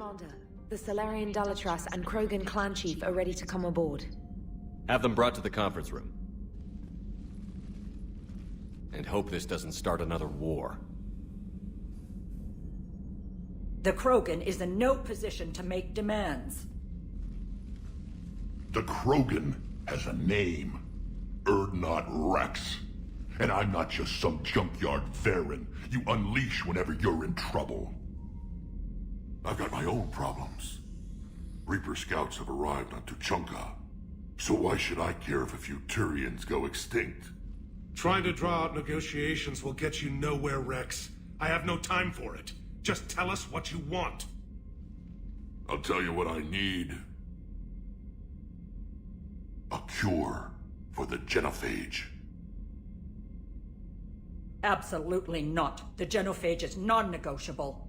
Commander, the Solarian Dalatras and Krogan clan chief are ready to come aboard. Have them brought to the conference room. And hope this doesn't start another war. The Krogan is in no position to make demands. The Krogan has a name. Urdnot Rex. And I'm not just some junkyard Varen you unleash whenever you're in trouble. I've got my own problems. Reaper scouts have arrived on Tuchanka. So why should I care if a few Turians go extinct? Trying to draw out negotiations will get you nowhere, Rex. I have no time for it. Just tell us what you want. I'll tell you what I need. A cure for the genophage. Absolutely not. The genophage is non-negotiable.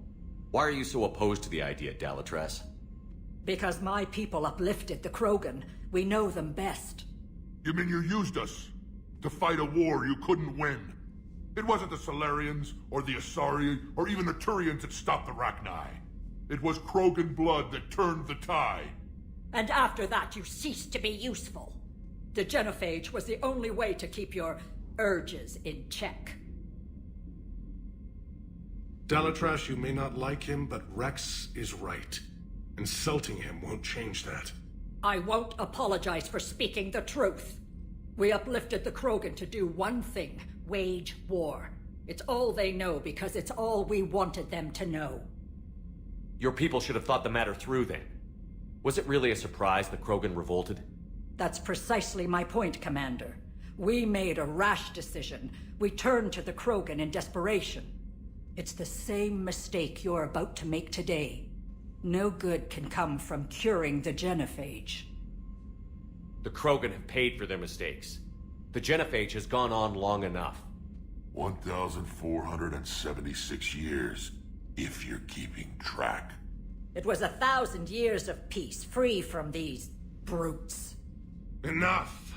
Why are you so opposed to the idea, Dalatras? Because my people uplifted the Krogan. We know them best. You mean you used us to fight a war you couldn't win? It wasn't the Solarians, or the Asari, or even the Turians that stopped the Rachni. It was Krogan blood that turned the tide. And after that, you ceased to be useful. The genophage was the only way to keep your urges in check. Dalatras, you may not like him, but Rex is right. Insulting him won't change that. I won't apologize for speaking the truth. We uplifted the Krogan to do one thing: wage war. It's all they know because it's all we wanted them to know. Your people should have thought the matter through then. Was it really a surprise the Krogan revolted? That's precisely my point, Commander. We made a rash decision. We turned to the Krogan in desperation. It's the same mistake you're about to make today. No good can come from curing the genophage. The Krogan have paid for their mistakes. The genophage has gone on long enough. 1,476 years, if you're keeping track. It was 1,000 years of peace, free from these brutes. Enough!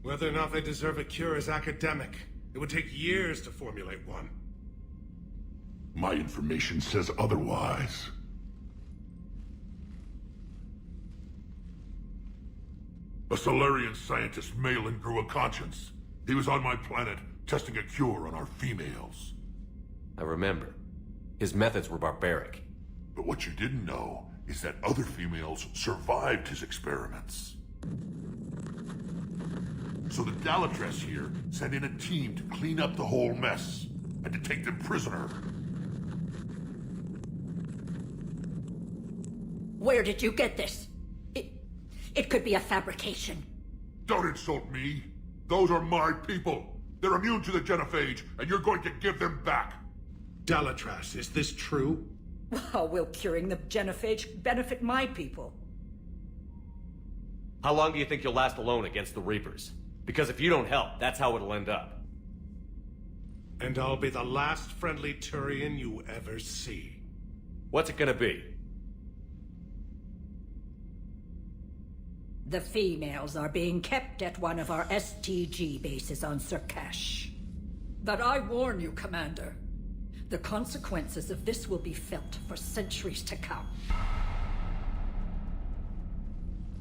Whether or not they deserve a cure is academic. It would take years to formulate one. My information says otherwise. A Solarian scientist, Malin, grew a conscience. He was on my planet, testing a cure on our females. I remember. His methods were barbaric. But what you didn't know is that other females survived his experiments. So the Dalatras here sent in a team to clean up the whole mess, and to take them prisoner. Where did you get this? It could be a fabrication. Don't insult me. Those are my people. They're immune to the genophage, and you're going to give them back. Dalatras, is this true? How will curing the genophage benefit my people? How long do you think you'll last alone against the Reapers? Because if you don't help, that's how it'll end up. And I'll be the last friendly Turian you ever see. What's it gonna be? The females are being kept at one of our STG bases on Sur'Kesh. But I warn you, Commander, the consequences of this will be felt for centuries to come.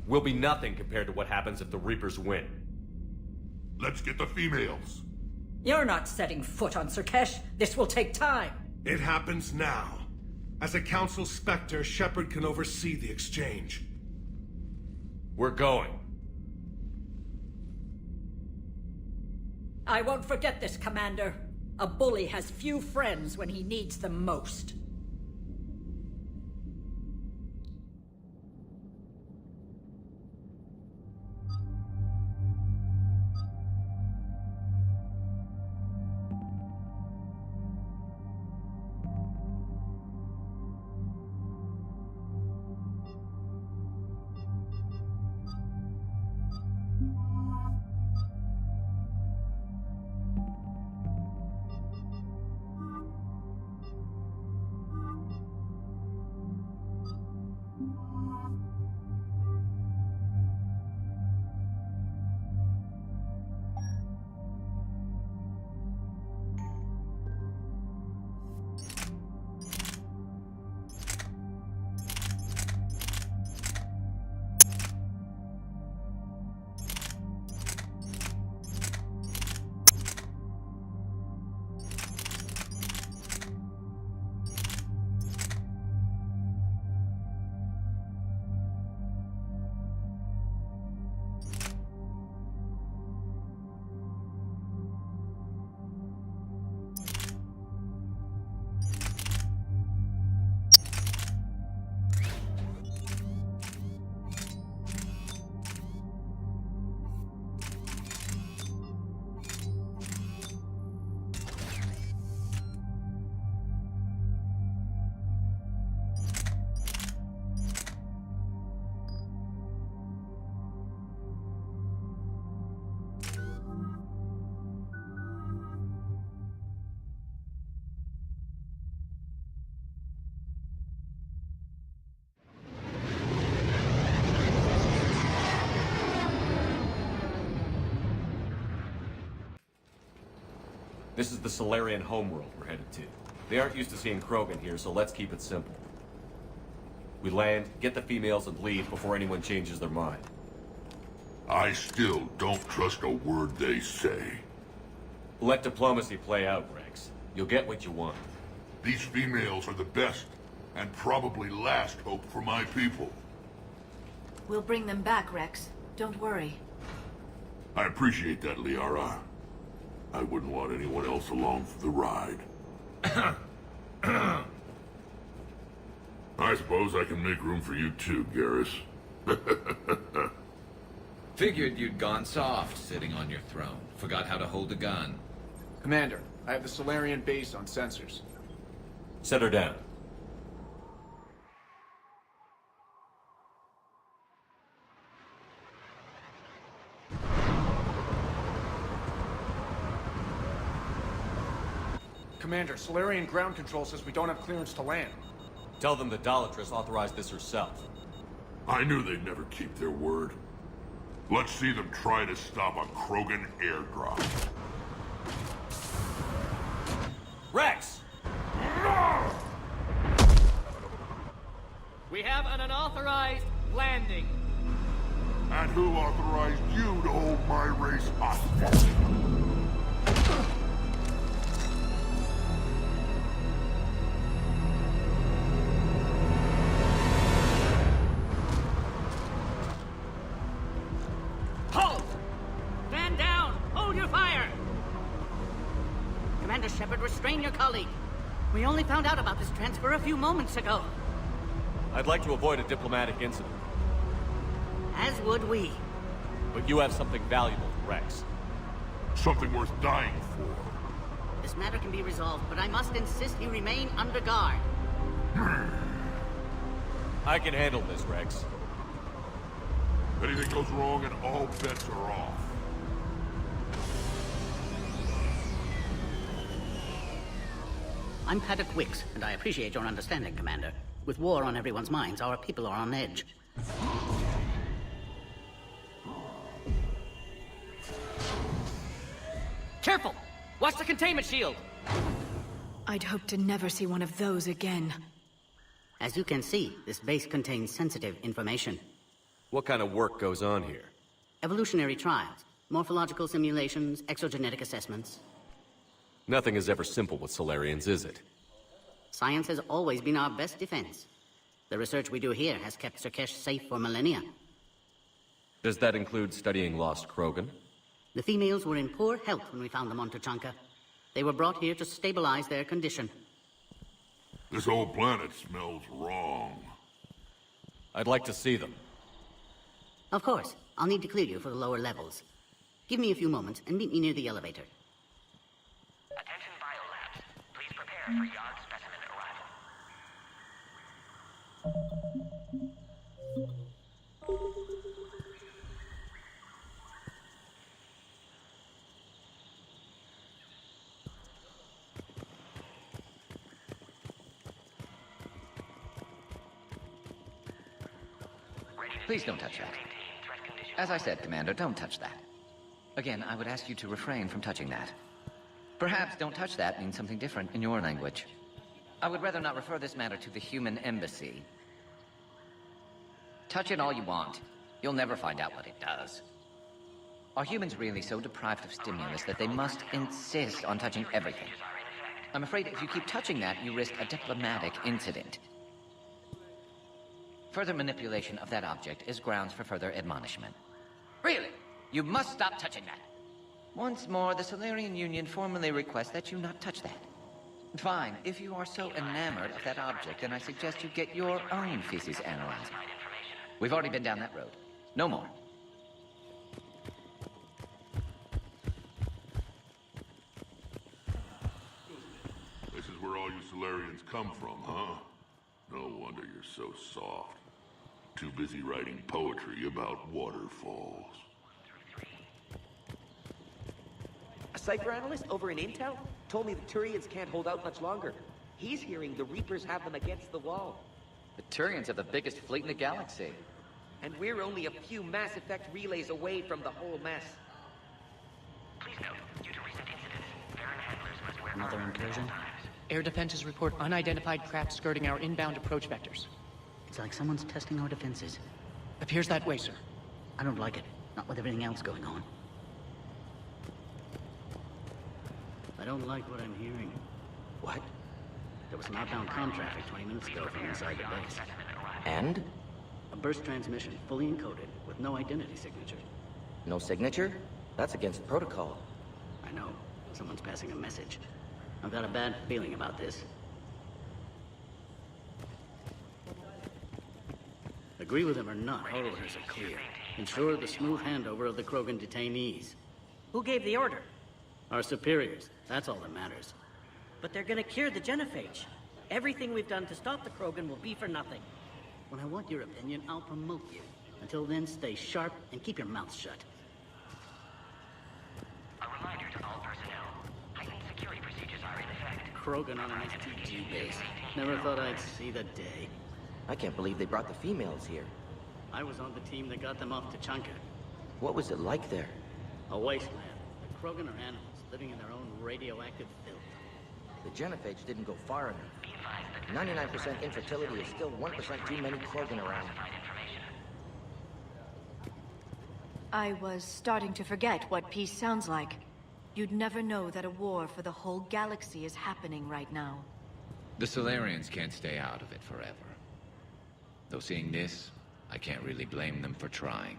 Will be nothing compared to what happens if the Reapers win. Let's get the females. You're not setting foot on Sur'Kesh. This will take time. It happens now. As a Council Spectre, Shepard can oversee the exchange. We're going. I won't forget this, Commander. A bully has few friends when he needs them most. This is the Solarian homeworld we're headed to. They aren't used to seeing Krogan here, so let's keep it simple. We land, get the females, and leave before anyone changes their mind. I still don't trust a word they say. Let diplomacy play out, Rex. You'll get what you want. These females are the best, and probably last hope for my people. We'll bring them back, Rex. Don't worry. I appreciate that, Liara. I wouldn't want anyone else along for the ride. I suppose I can make room for you too, Garrus. Figured you'd gone soft, sitting on your throne. Forgot how to hold a gun. Commander, I have the Solarian base on sensors. Set her down. Commander, Solarian ground control says we don't have clearance to land. Tell them the Dalatress authorized this herself. I knew they'd never keep their word. Let's see them try to stop a Krogan airdrop. Rex! We have an unauthorized landing. And who authorized you to hold my race hostage? Halt! Stand down! Hold your fire! Commander Shepard, restrain your colleague. We only found out about this transfer a few moments ago. I'd like to avoid a diplomatic incident, As would we. but you have something valuable to Rex. Something worth dying for. This matter can be resolved, but I must insist you remain under guard. I can handle this, Rex. Anything goes wrong and all bets are off. I'm Paddock Wicks, and I appreciate your understanding, Commander. With war on everyone's minds, our people are on edge. Careful! Watch the containment shield! I'd hoped to never see one of those again. As you can see, this base contains sensitive information. What kind of work goes on here? Evolutionary trials, morphological simulations, exogenetic assessments. Nothing is ever simple with Solarians, is it? Science has always been our best defense. The research we do here has kept Sur'Kesh safe for millennia. Does that include studying lost Krogan? The females were in poor health when we found them on Tuchanka. They were brought here to stabilize their condition. This whole planet smells wrong. I'd like to see them. Of course, I'll need to clear you for the lower levels. Give me a few moments and meet me near the elevator. Attention biolabs. Please prepare for yard specimen arrival. Please don't touch that. As I said, Commander, don't touch that. Again, I would ask you to refrain from touching that. Perhaps don't touch that means something different in your language. I would rather not refer this matter to the human embassy. Touch it all you want. You'll never find out what it does. Are humans really so deprived of stimulus that they must insist on touching everything? I'm afraid if you keep touching that, you risk a diplomatic incident. Further manipulation of that object is grounds for further admonishment. Really? You must stop touching that. Once more, the Solarian Union formally requests that you not touch that. Fine. If you are so enamored of that object, then I suggest you get your own feces analyzer. We've already been down that road. No more. This is where all you Solarians come from, huh? No wonder you're so soft. Too busy writing poetry about waterfalls. A cipher analyst over in Intel told me the Turians can't hold out much longer. He's hearing the Reapers have them against the wall. The Turians have the biggest fleet in the galaxy. And we're only a few Mass Effect relays away from the whole mess. Please note, due to recent incidents, Baron Handler another incursion? Air defenses report unidentified craft skirting our inbound approach vectors. It's like someone's testing our defenses. Appears that way, sir. I don't like it. Not with everything else going on. I don't like what I'm hearing. What? There was some outbound comm traffic 20 minutes ago from inside the base. And? A burst transmission, fully encoded, with no identity signature. No signature? That's against protocol. I know. Someone's passing a message. I've got a bad feeling about this. Agree with him or not, our orders are clear. Ensure the smooth handover of the Krogan detainees. Who gave the order? Our superiors. That's all that matters. But they're gonna cure the genophage. Everything we've done to stop the Krogan will be for nothing. When I want your opinion, I'll promote you. Until then, stay sharp and keep your mouth shut. A reminder to all personnel. Heightened security procedures are in effect. Krogan on an STG base. Never thought I'd see the day. I can't believe they brought the females here. I was on the team that got them off to Chunka. What was it like there? A wasteland. The Krogan are animals, living in their own radioactive filth. The genophage didn't go far enough. 99% infertility is still 1% too many Krogan around. I was starting to forget what peace sounds like. You'd never know that a war for the whole galaxy is happening right now. The Solarians can't stay out of it forever. Though seeing this, I can't really blame them for trying.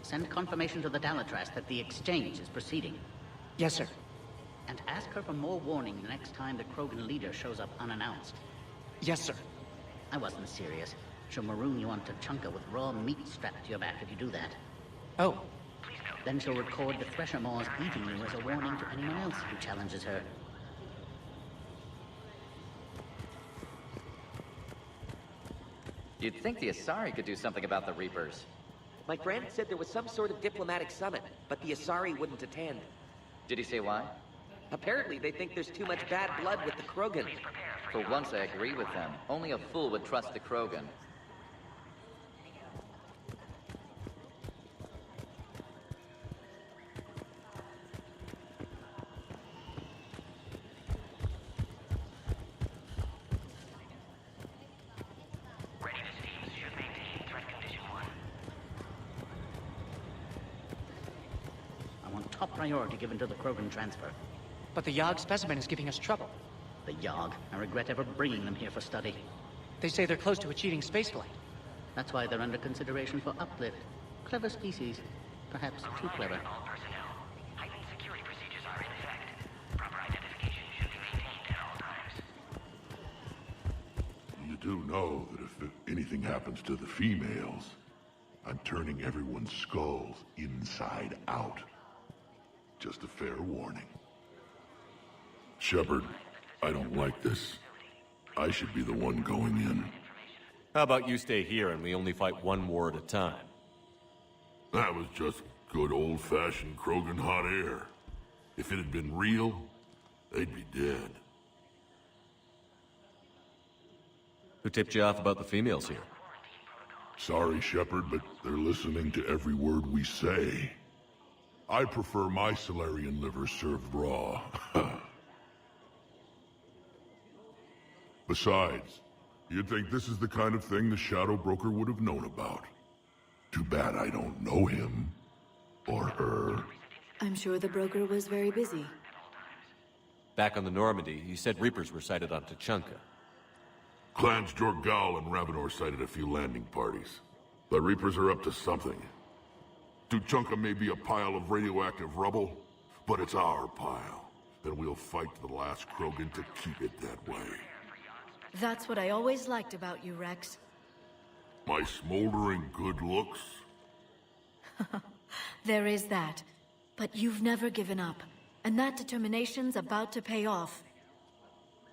Send confirmation to the Dalatras that the exchange is proceeding. Yes, sir. And ask her for more warning the next time the Krogan leader shows up unannounced. Yes, sir. I wasn't serious. She'll maroon you onto Chunka with raw meat strapped to your back if you do that. Oh. Then she'll record the Thresher Maws eating you as a warning to anyone else who challenges her. You'd think the Asari could do something about the Reapers. My friend said there was some sort of diplomatic summit, but the Asari wouldn't attend. Did he say why? Apparently they think there's too much bad blood with the Krogan. For once I agree with them. Only a fool would trust the Krogan. Top priority given to the Krogan transfer. But the Yogg specimen is giving us trouble. The Yogg? I regret ever bringing them here for study. They say they're close to achieving spaceflight. That's why they're under consideration for uplift. Clever species. Perhaps too clever. All personnel. Heightened security procedures are in effect. Proper identification should be maintained at all times. You do know that if anything happens to the females, I'm turning everyone's skulls inside out. Just a fair warning. Shepard, I don't like this. I should be the one going in. How about you stay here and we only fight one war at a time? That was just good old-fashioned Krogan hot air. If it had been real, they'd be dead. Who tipped you off about the females here? Sorry, Shepard, but they're listening to every word we say. I prefer my Solarian liver served raw. Besides, you'd think this is the kind of thing the Shadow Broker would have known about. Too bad I don't know him. Or her. I'm sure the broker was very busy. Back on the Normandy, you said Reapers were sighted on Tuchanka. Clans Jorgal and Ravenor sighted a few landing parties. The Reapers are up to something. Tuchanka may be a pile of radioactive rubble, but it's our pile. And we'll fight to the last Krogan to keep it that way. That's what I always liked about you, Rex. My smoldering good looks? There is that. But you've never given up. And that determination's about to pay off.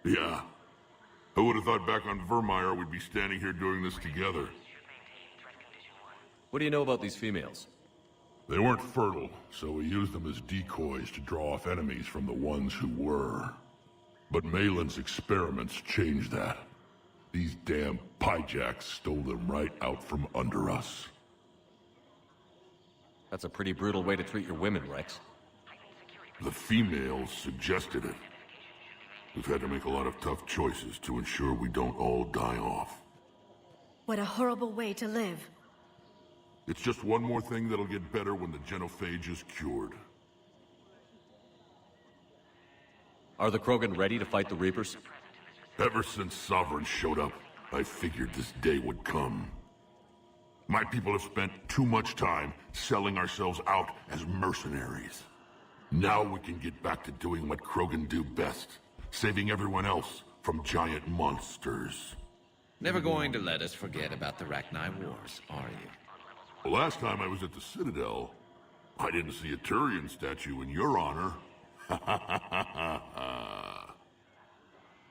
Yeah. I would have thought back on Vermeer we'd be standing here doing this together. What do you know about these females? They weren't fertile, so we used them as decoys to draw off enemies from the ones who were. But Malin's experiments changed that. These damn pyjacks stole them right out from under us. That's a pretty brutal way to treat your women, Rex. The females suggested it. We've had to make a lot of tough choices to ensure we don't all die off. What a horrible way to live. It's just one more thing that'll get better when the genophage is cured. Are the Krogan ready to fight the Reapers? Ever since Sovereign showed up, I figured this day would come. My people have spent too much time selling ourselves out as mercenaries. Now we can get back to doing what Krogan do best, saving everyone else from giant monsters. Never going to let us forget about the Rachni Wars, are you? The last time I was at the Citadel, I didn't see a Turian statue in your honor.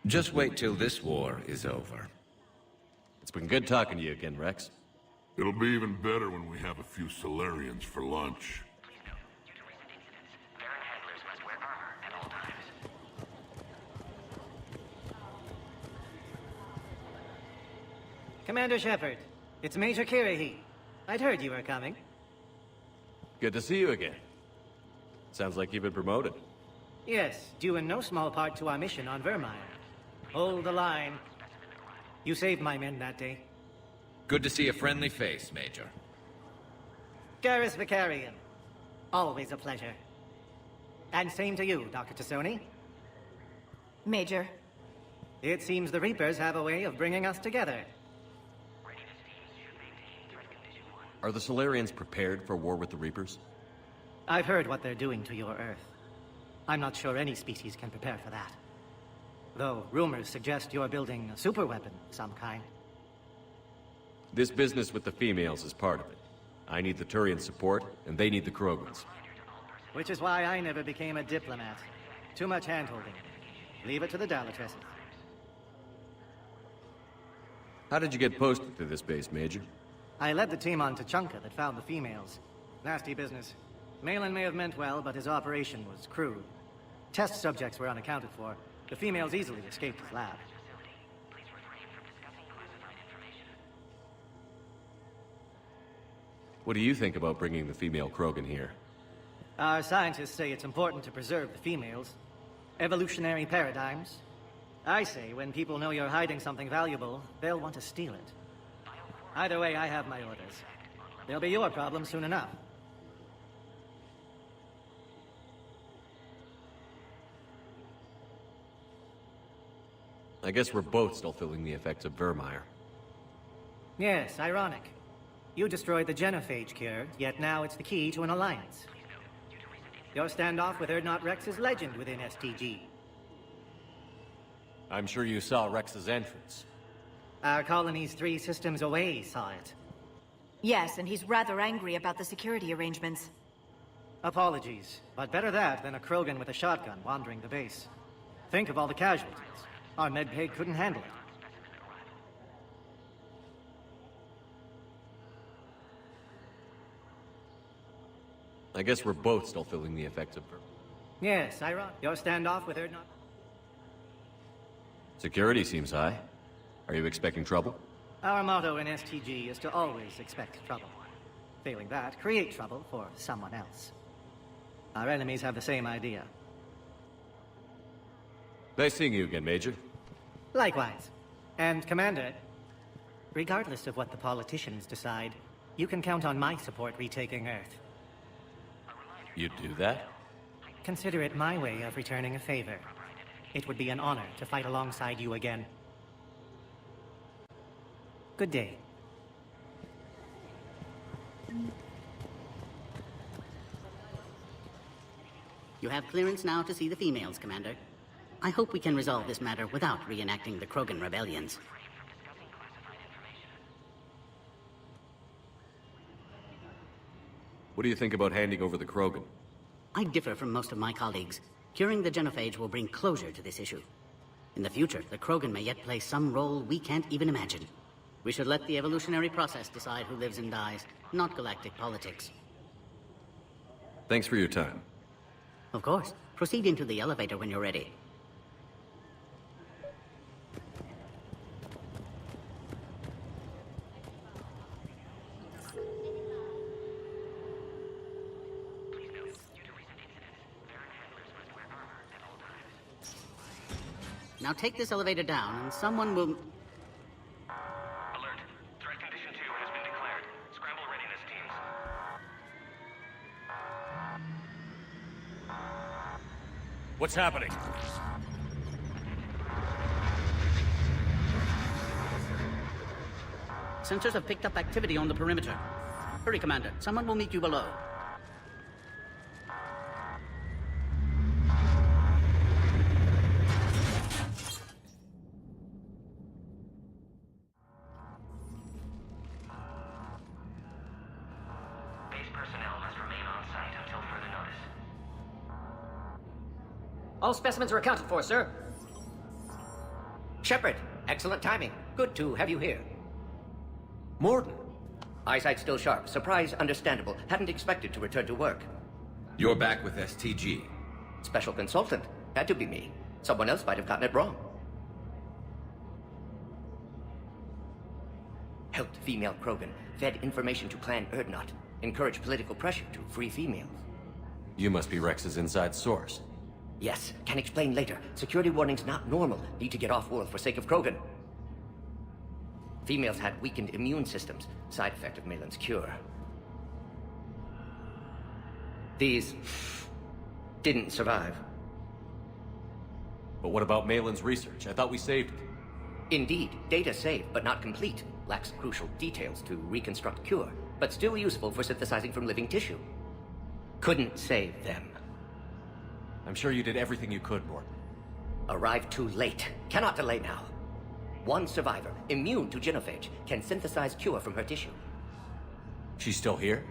Just wait till this war is over. It's been good talking to you again, Rex. It'll be even better when we have a few Solarians for lunch. Commander Shepard, it's Major Kirahi. I'd heard you were coming. Good to see you again. Sounds like you've been promoted. Yes, due in no small part to our mission on Vermire. Hold the line. You saved my men that day. Good to see a friendly face, Major. Garrus Vicarian. Always a pleasure. And same to you, Dr. Tassoni. Major. It seems the Reapers have a way of bringing us together. Are the Solarians prepared for war with the Reapers? I've heard what they're doing to your Earth. I'm not sure any species can prepare for that. Though rumors suggest you're building a superweapon of some kind. This business with the females is part of it. I need the Turian support, and they need the Krogans. Which is why I never became a diplomat. Too much hand-holding. Leave it to the Dalatresses. How did you get posted to this base, Major? I led the team on Tachanka that found the females. Nasty business. Malin may have meant well, but his operation was crude. Test subjects were unaccounted for. The females easily escaped his lab. What do you think about bringing the female Krogan here? Our scientists say it's important to preserve the females. Evolutionary paradigms. I say when people know you're hiding something valuable, they'll want to steal it. Either way, I have my orders. They'll be your problem soon enough. I guess we're both still feeling the effects of Vermire. Yes, ironic. You destroyed the genophage cure, yet now it's the key to an alliance. Your standoff with Urdnot Rex is legend within STG. I'm sure you saw Rex's entrance. Our colony's 3 systems away saw it. Yes, and he's rather angry about the security arrangements. Apologies, but better that than a Krogan with a shotgun wandering the base. Think of all the casualties. Our medbay couldn't handle it. I guess we're both still feeling the effects of Vermire. Yes, ironic. Your standoff with Urdnot. Security seems high. Are you expecting trouble? Our motto in STG is to always expect trouble. Failing that, create trouble for someone else. Our enemies have the same idea. Nice seeing you again, Major. Likewise. And Commander, regardless of what the politicians decide, you can count on my support retaking Earth. You'd do that? Consider it my way of returning a favor. It would be an honor to fight alongside you again. Good day. You have clearance now to see the females, Commander. I hope we can resolve this matter without reenacting the Krogan rebellions. What do you think about handing over the Krogan? I differ from most of my colleagues. Curing the genophage will bring closure to this issue. In the future, the Krogan may yet play some role we can't even imagine. We should let the evolutionary process decide who lives and dies, not galactic politics. Thanks for your time. Of course. Proceed into the elevator when you're ready. Now take this elevator down, and someone will... Alert. Threat condition 2 has been declared. Scramble readiness teams. What's happening? Sensors have picked up activity on the perimeter. Hurry, Commander. Someone will meet you below. Base personnel must remain on site until further notice. All specimens are accounted for, sir. Shepard, excellent timing. Good to have you here. Morden. Eyesight still sharp. Surprise understandable. Hadn't expected to return to work. You're back with STG. Special consultant. Had to be me. Someone else might have gotten it wrong. Helped female Krogan. Fed information to Clan Erdnot. Encouraged political pressure to free females. You must be Rex's inside source. Yes, can explain later. Security warnings not normal. Need to get off-world for sake of Krogan. Females had weakened immune systems. Side effect of Malin's cure. These... didn't survive. But what about Malin's research? I thought we saved it. Indeed, data saved, but not complete. Lacks crucial details to reconstruct cure, but still useful for synthesizing from living tissue. Couldn't save them. I'm sure you did everything you could, Morden. Arrived too late. Cannot delay now. One survivor, immune to genophage, can synthesize cure from her tissue. She's still here?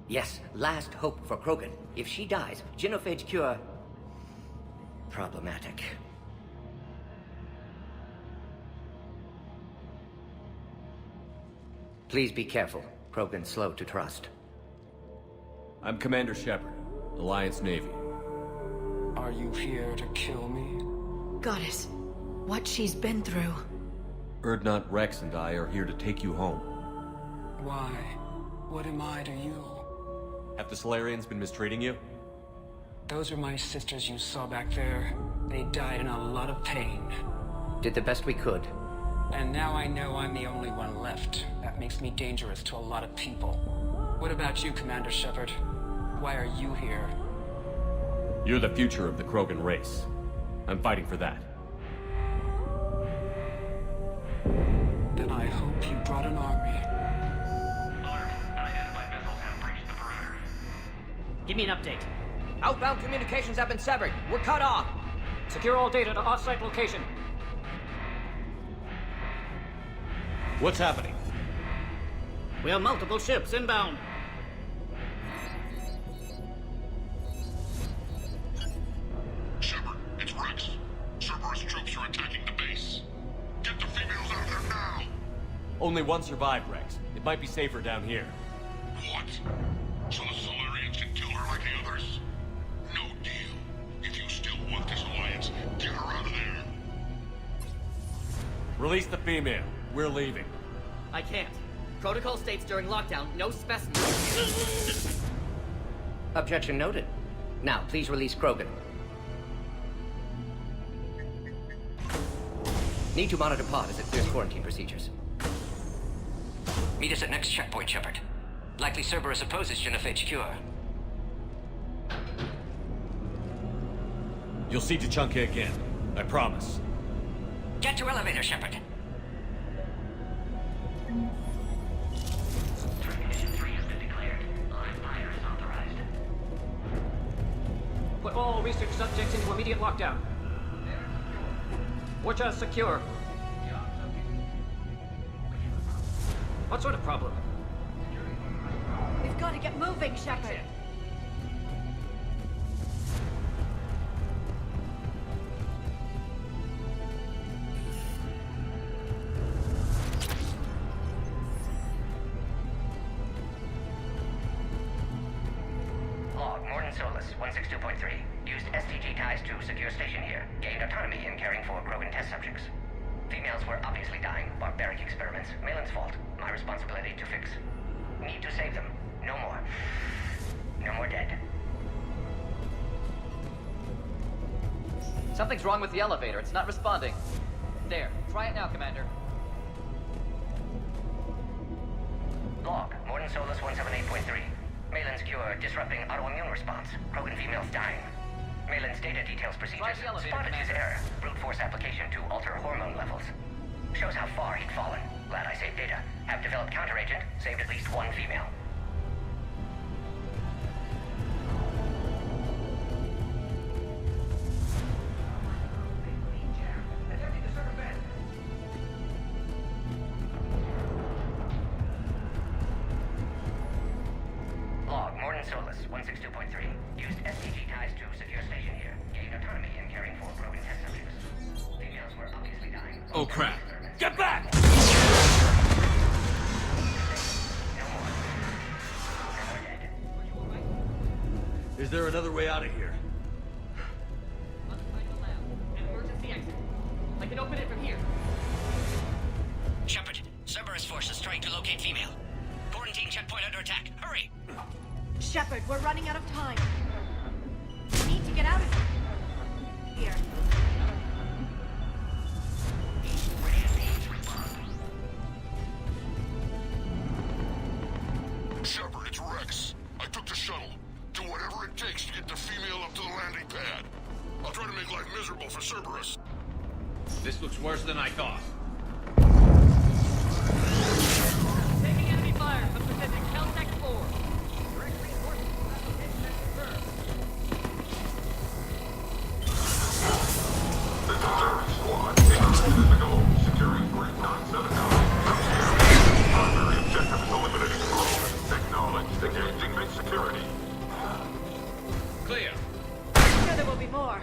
Yes, last hope for Krogan. If she dies, genophage cure... problematic. Please be careful. Krogan's slow to trust. I'm Commander Shepard, Alliance Navy. Are you here to kill me? Goddess, what she's been through. Erdnot, Rex, and I are here to take you home. Why? What am I to you? Have the Solarians been mistreating you? Those are my sisters you saw back there. They died in a lot of pain. Did the best we could. And now I know I'm the only one left. That makes me dangerous to a lot of people. What about you, Commander Shepard? Why are you here? You're the future of the Krogan race. I'm fighting for that. Then I hope you brought an army. Alert. Unidentified missiles have breached the perimeter. Give me an update. Outbound communications have been severed. We're cut off. Secure all data to off-site location. What's happening? We have multiple ships inbound. Shepard, it's Rex. Cerberus troops are attacking the base. Get the females out of there now! Only one survived, Rex. It might be safer down here. What? So the Solarians can kill her like the others? No deal. If you still want this alliance, get her out of there. Release the female. We're leaving. I can't. Protocol states during lockdown, no specimens. Objection noted. Now, please release Krogan. Need to monitor pod as it clears quarantine procedures. Meet us at next checkpoint, Shepard. Likely Cerberus opposes genophage cure. You'll see Tachanka again. I promise. Get to elevator, Shepard. Threat condition 3 has been declared. Live fire is authorized. Put all research subjects into immediate lockdown. Watch secure. What sort of problem? We've got to get moving, Shepard. Log, Morden Solus, 162.3. Used STG ties to secure station here. Gained autonomy in caring for Krogan test subjects. Females were obviously dying. Barbaric experiments. Malin's fault. My responsibility to fix. Need to save them. No more. No more dead. Something's wrong with the elevator. It's not responding. There. Try it now, Commander. Log, Morton Solus 178.3. Malin's cure disrupting autoimmune response. Krogan females dying. Malin's data details procedures. Spotted his error. Brute force application to alter hormone levels. Shows how far he'd fallen. Glad I saved data. Have developed counteragent. Saved at least one female. Log, Morton Solus 162.3. Used STG ties to secure station here. Gained autonomy in caring for Krogan test subjects. Females were obviously dying. Oh crap! Get back! Is there another way out of here? Emergency exit. I can open it from here. Shepard, Cerberus forces trying to locate female. Quarantine checkpoint under attack. Hurry! Shepard, we're running out of time. We need to get out of here. Shepard, it's Rex. I took the shuttle. Do whatever it takes to get the female up to the landing pad. I'll try to make life miserable for Cerberus. This looks worse than I thought. Taking enemy fire from Pacific Caltech 4. Direct reinforcements from that location has confirmed. This is Terran Squad. Incoming the goal. Securing Grid 979. Primary objective is eliminating Krogan. Acknowledge. Engaging mid-security. Clear. I'm sure there will be more.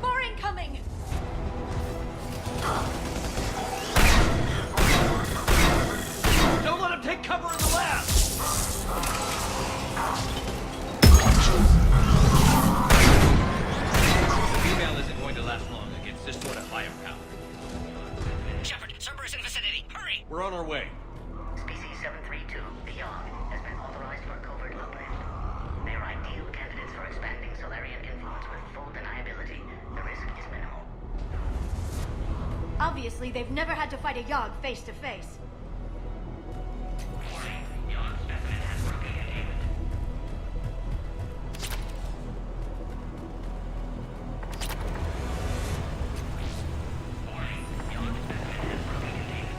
More incoming! Don't let him take cover in the lab! The female isn't going to last long against this sort of firepower. Shepard, Cerberus in vicinity. Hurry! We're on our way. Species 732, beyond, has been authorized for covert upland. They are ideal candidates for expanding Solarian influence with full deniability. The risk is minimal. Obviously, they've never had to fight a Yogg face to face. Yogg specimen has broken containment. Yogg specimen has broken containment.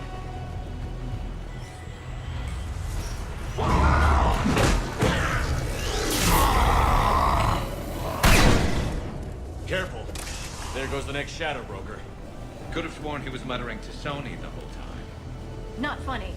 Careful. There goes the next shadow broker. Could have sworn he was muttering to Sony the whole time. Not funny.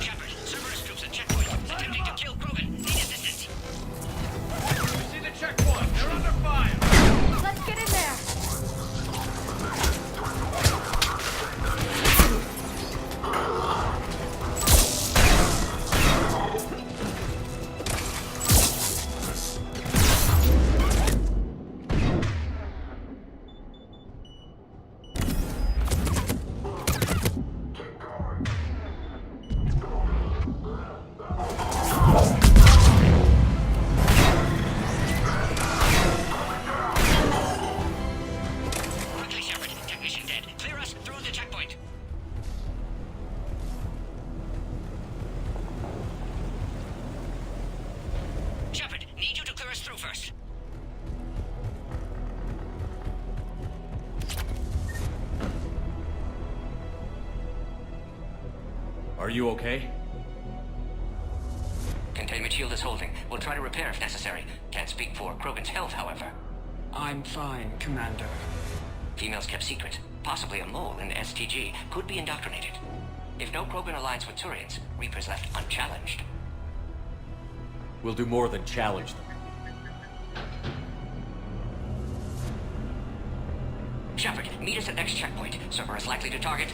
Shepard, Cerberus troops at checkpoint. Attempting to kill Krogan. Need assistance. We see the checkpoint. They're under fire. Let's get in there! Quickly, Shepard. Technician dead. Clear us through the checkpoint. Shepard, need you to clear us through first. Are you okay? Containment shield is holding. We'll try to repair if necessary. Can't speak for Krogan's health, however. I'm fine, Commander. Females kept secret. Possibly a mole in the STG. Could be indoctrinated. If no Krogan aligns with Turians, Reapers left unchallenged. We'll do more than challenge them. Shepard, meet us at next checkpoint. Cerberus likely to target.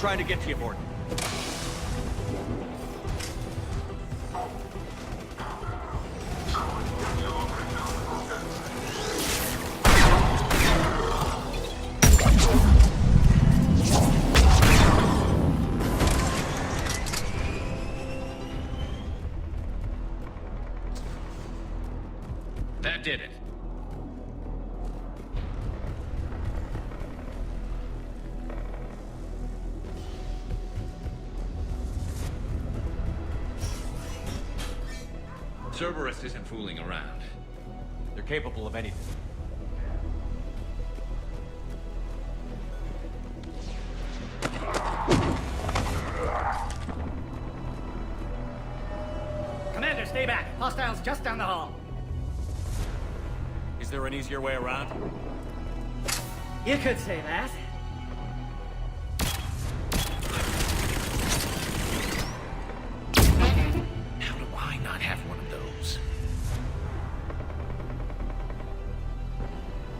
trying to get to you, Morden. That did it. Cerberus isn't fooling around. They're capable of anything. Commander, stay back. Hostiles just down the hall. Is there an easier way around? You could say that. How do I not have one of those?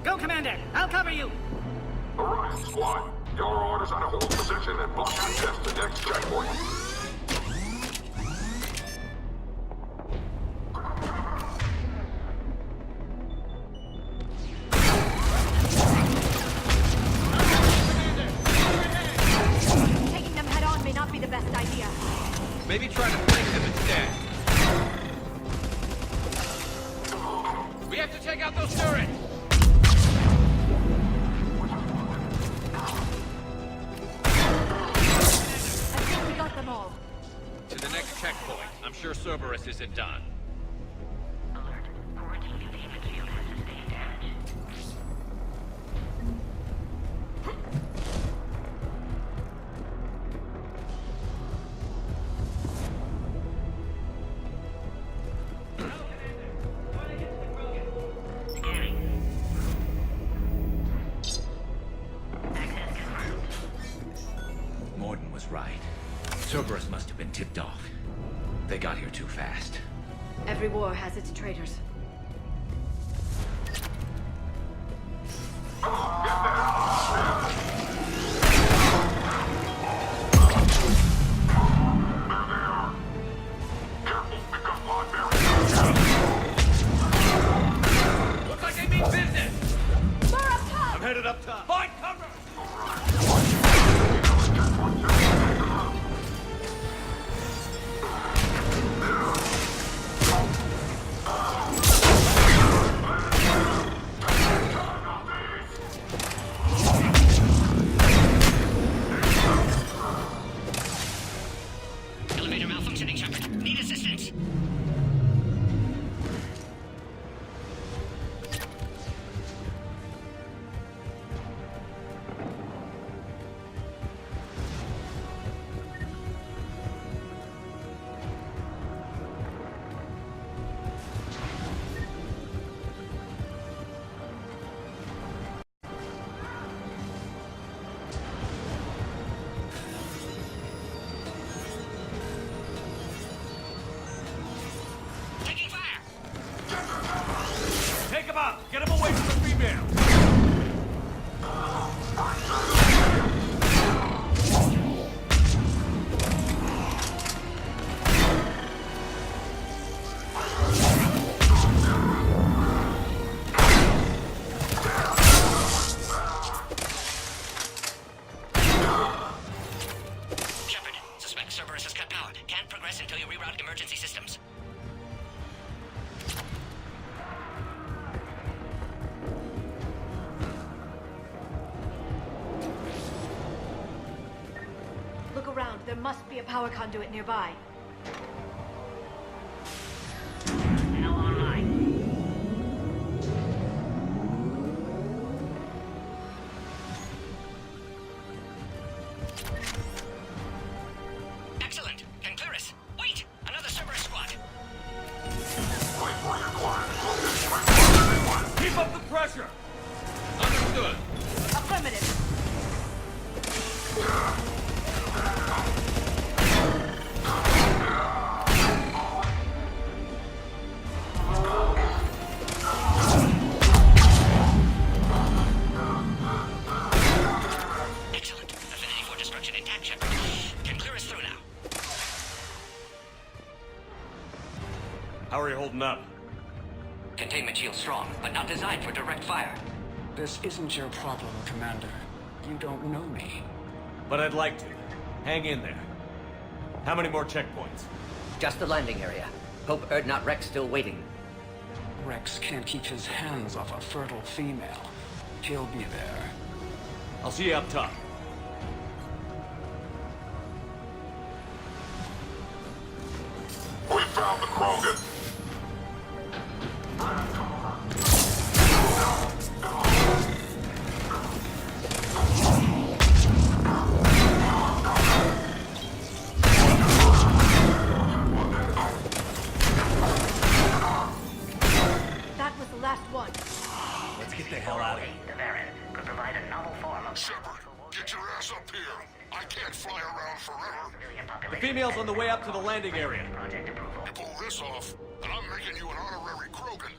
Go, Commander! I'll cover you! Alright, squad. Your orders are to hold position and block access to next checkpoint. Taking them head on may not be the best idea. Maybe try to flank them instead. We have to take out those turrets! I think we got them all. To the next checkpoint. I'm sure Cerberus isn't done. Morden was right. Cerberus must have been tipped off. They got here too fast. Every war has its traitors. Looks like they mean business! More up top! I'm headed up top. Find cover! Elevator malfunctioning, Shepard. Need assistance. Taking fire! Take him out! Get him away from the female! Shepard, suspect Cerberus has cut power. Can't progress until you reroute emergency systems. Look around. There must be a power conduit nearby. Now online. Excellent. Can clear us. Wait! Another Cerberus squad. Keep up the pressure! Understood. Affirmative. How are you holding up? Containment shield strong, but not designed for direct fire. This isn't your problem, Commander. You don't know me. But I'd like to. Hang in there. How many more checkpoints? Just the landing area. Hope Erdnot Rex still waiting. Rex can't keep his hands off a fertile female. He'll be there. I'll see you up top. We found the Krogan. That was the last one. Let's get the hell out of here. The Baron could provide a novel form of... Shepard, get your ass up here. I can't fly around forever. The female's on the way up to the landing area. You pull this off, and I'm making you an honorary Krogan.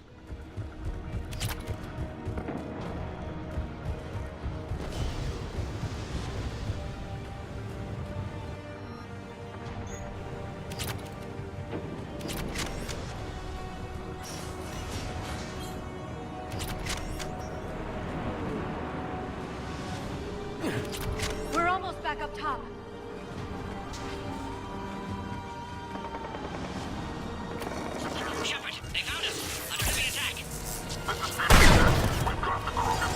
We're almost back up top. Shepard, they found us! Under heavy attack! We've got the Krogan.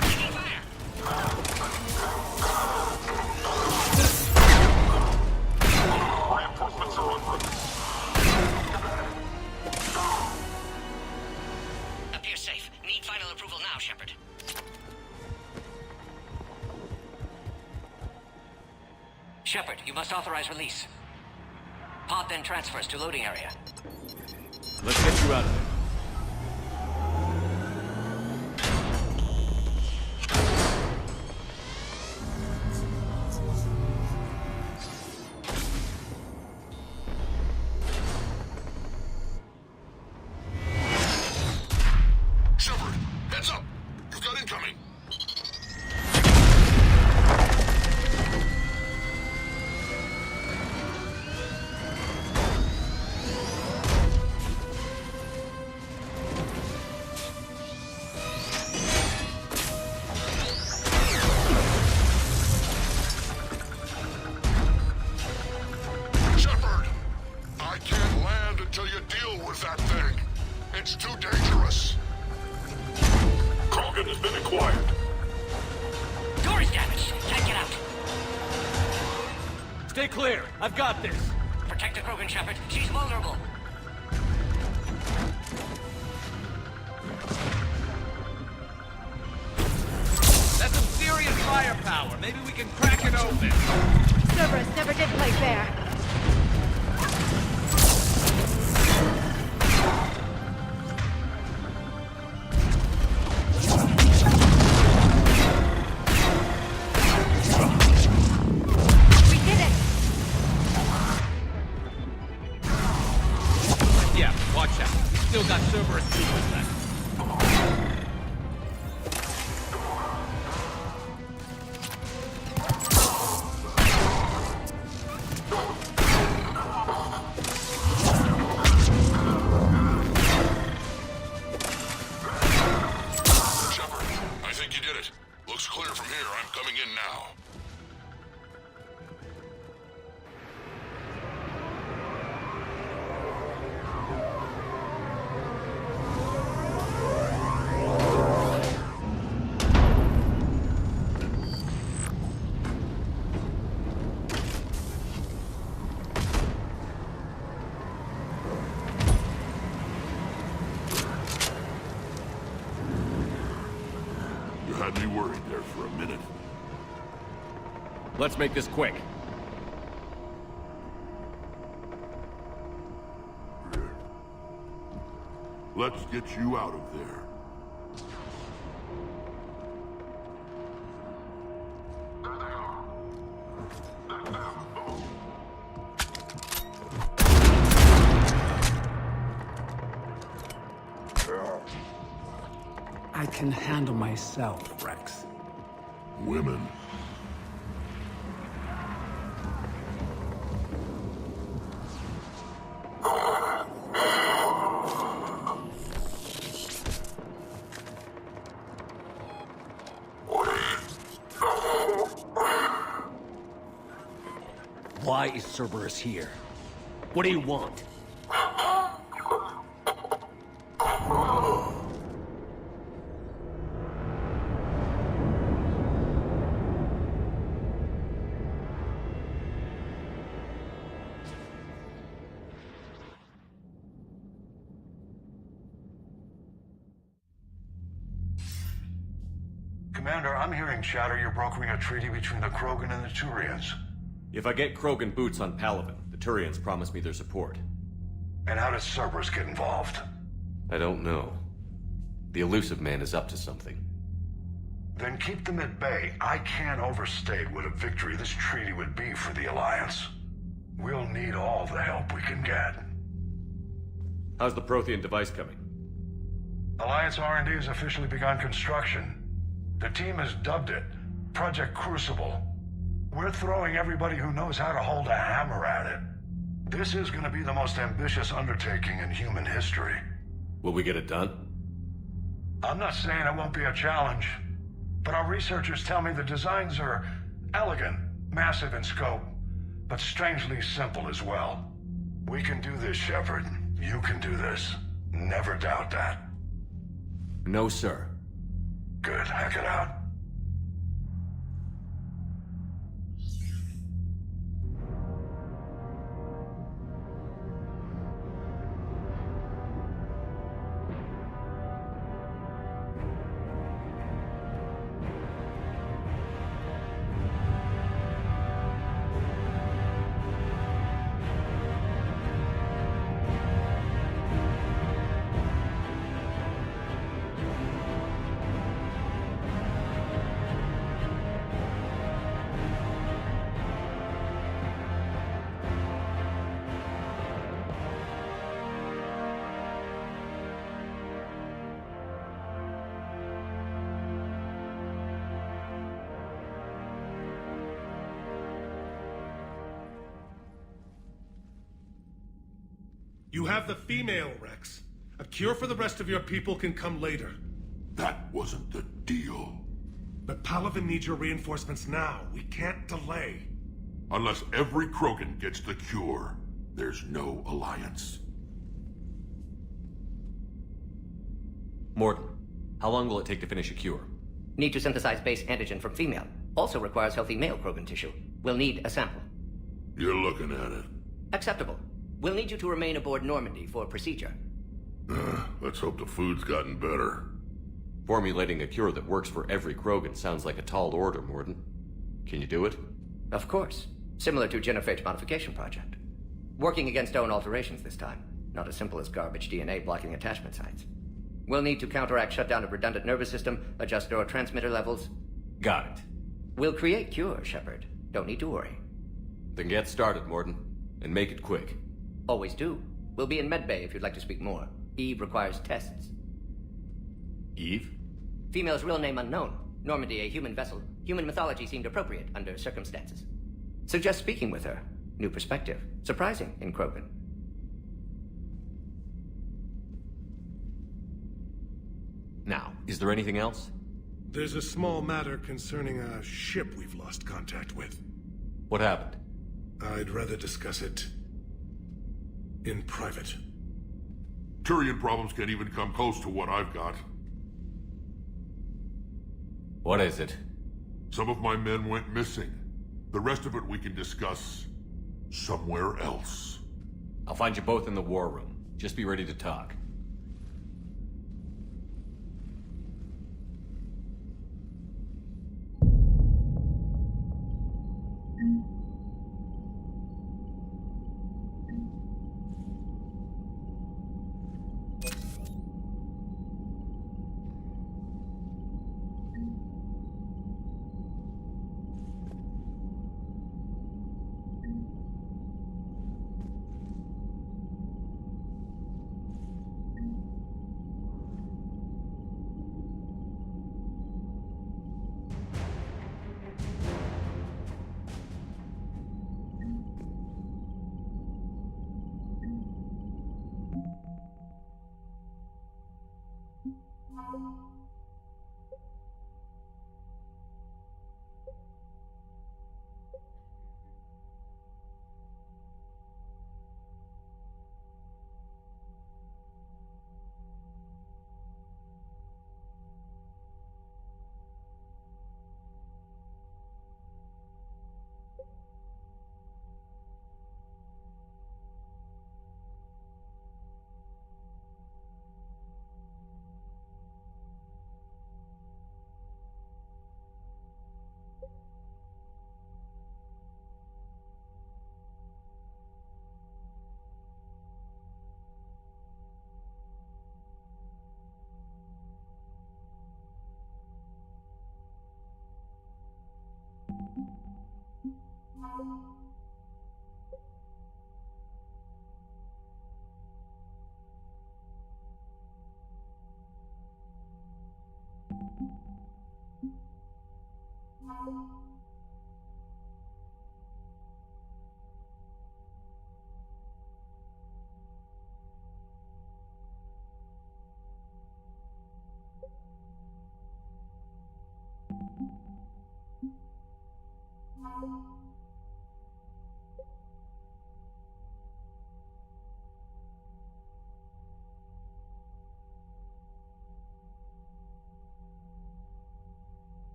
Taking fire! Reinforcements are on route. Appear safe. Need final approval now, Shepard. Shepard, you must authorize release. Pod then transfers to loading area. Let's get you out of there. Shepard, heads up. You've got incoming. Shepard, I can't land until you deal with that thing. It's too dangerous. Krogan has been acquired. Door is damaged. Can't get out. Stay clear. I've got this. Protect the Krogan, Shepard. She's vulnerable. That's some serious firepower. Maybe we can crack it open. Cerberus never did play fair. We did it! Yeah, watch out. Still got Cerberus troopers left. Shepard, I think you did it. Looks clear from here. I'm coming in now. You had me worried there for a minute. Let's make this quick. Let's get you out of there. I can handle myself, Rex. Women. Why is Cerberus here? What do you want? Commander, I'm hearing chatter you're brokering a treaty between the Krogan and the Turians. If I get Krogan boots on Palaven, the Turians promise me their support. And how does Cerberus get involved? I don't know. The Elusive Man is up to something. Then keep them at bay. I can't overstate what a victory this treaty would be for the Alliance. We'll need all the help we can get. How's the Prothean device coming? Alliance R&D has officially begun construction. The team has dubbed it Project Crucible. We're throwing everybody who knows how to hold a hammer at it. This is going to be the most ambitious undertaking in human history. Will we get it done? I'm not saying it won't be a challenge, but our researchers tell me the designs are elegant, massive in scope, but strangely simple as well. We can do this, Shepard. You can do this. Never doubt that. No, sir. Good. Hack it out. You have the female, Rex. A cure for the rest of your people can come later. That wasn't the deal. But Palaven needs your reinforcements now. We can't delay. Unless every Krogan gets the cure, there's no alliance. Morden, how long will it take to finish a cure? Need to synthesize base antigen from female. Also requires healthy male Krogan tissue. We'll need a sample. You're looking at it. Acceptable. We'll need you to remain aboard Normandy for procedure. Let's hope the food's gotten better. Formulating a cure that works for every Krogan sounds like a tall order, Morden. Can you do it? Of course. Similar to Genophage modification project. Working against own alterations this time. Not as simple as garbage DNA blocking attachment sites. We'll need to counteract shutdown of redundant nervous system, adjust neurotransmitter levels. Got it. We'll create cure, Shepard. Don't need to worry. Then get started, Morden. And make it quick. Always do. We'll be in medbay if you'd like to speak more. Eve requires tests. Eve? Female's real name unknown. Normandy, a human vessel. Human mythology seemed appropriate under circumstances. Suggest speaking with her. New perspective. Surprising in Krogan. Now, is there anything else? There's a small matter concerning a ship we've lost contact with. What happened? I'd rather discuss it in private. Turian problems can't even come close to what I've got. What is it? Some of my men went missing. The rest of it we can discuss somewhere else. I'll find you both in the war room. Just be ready to talk.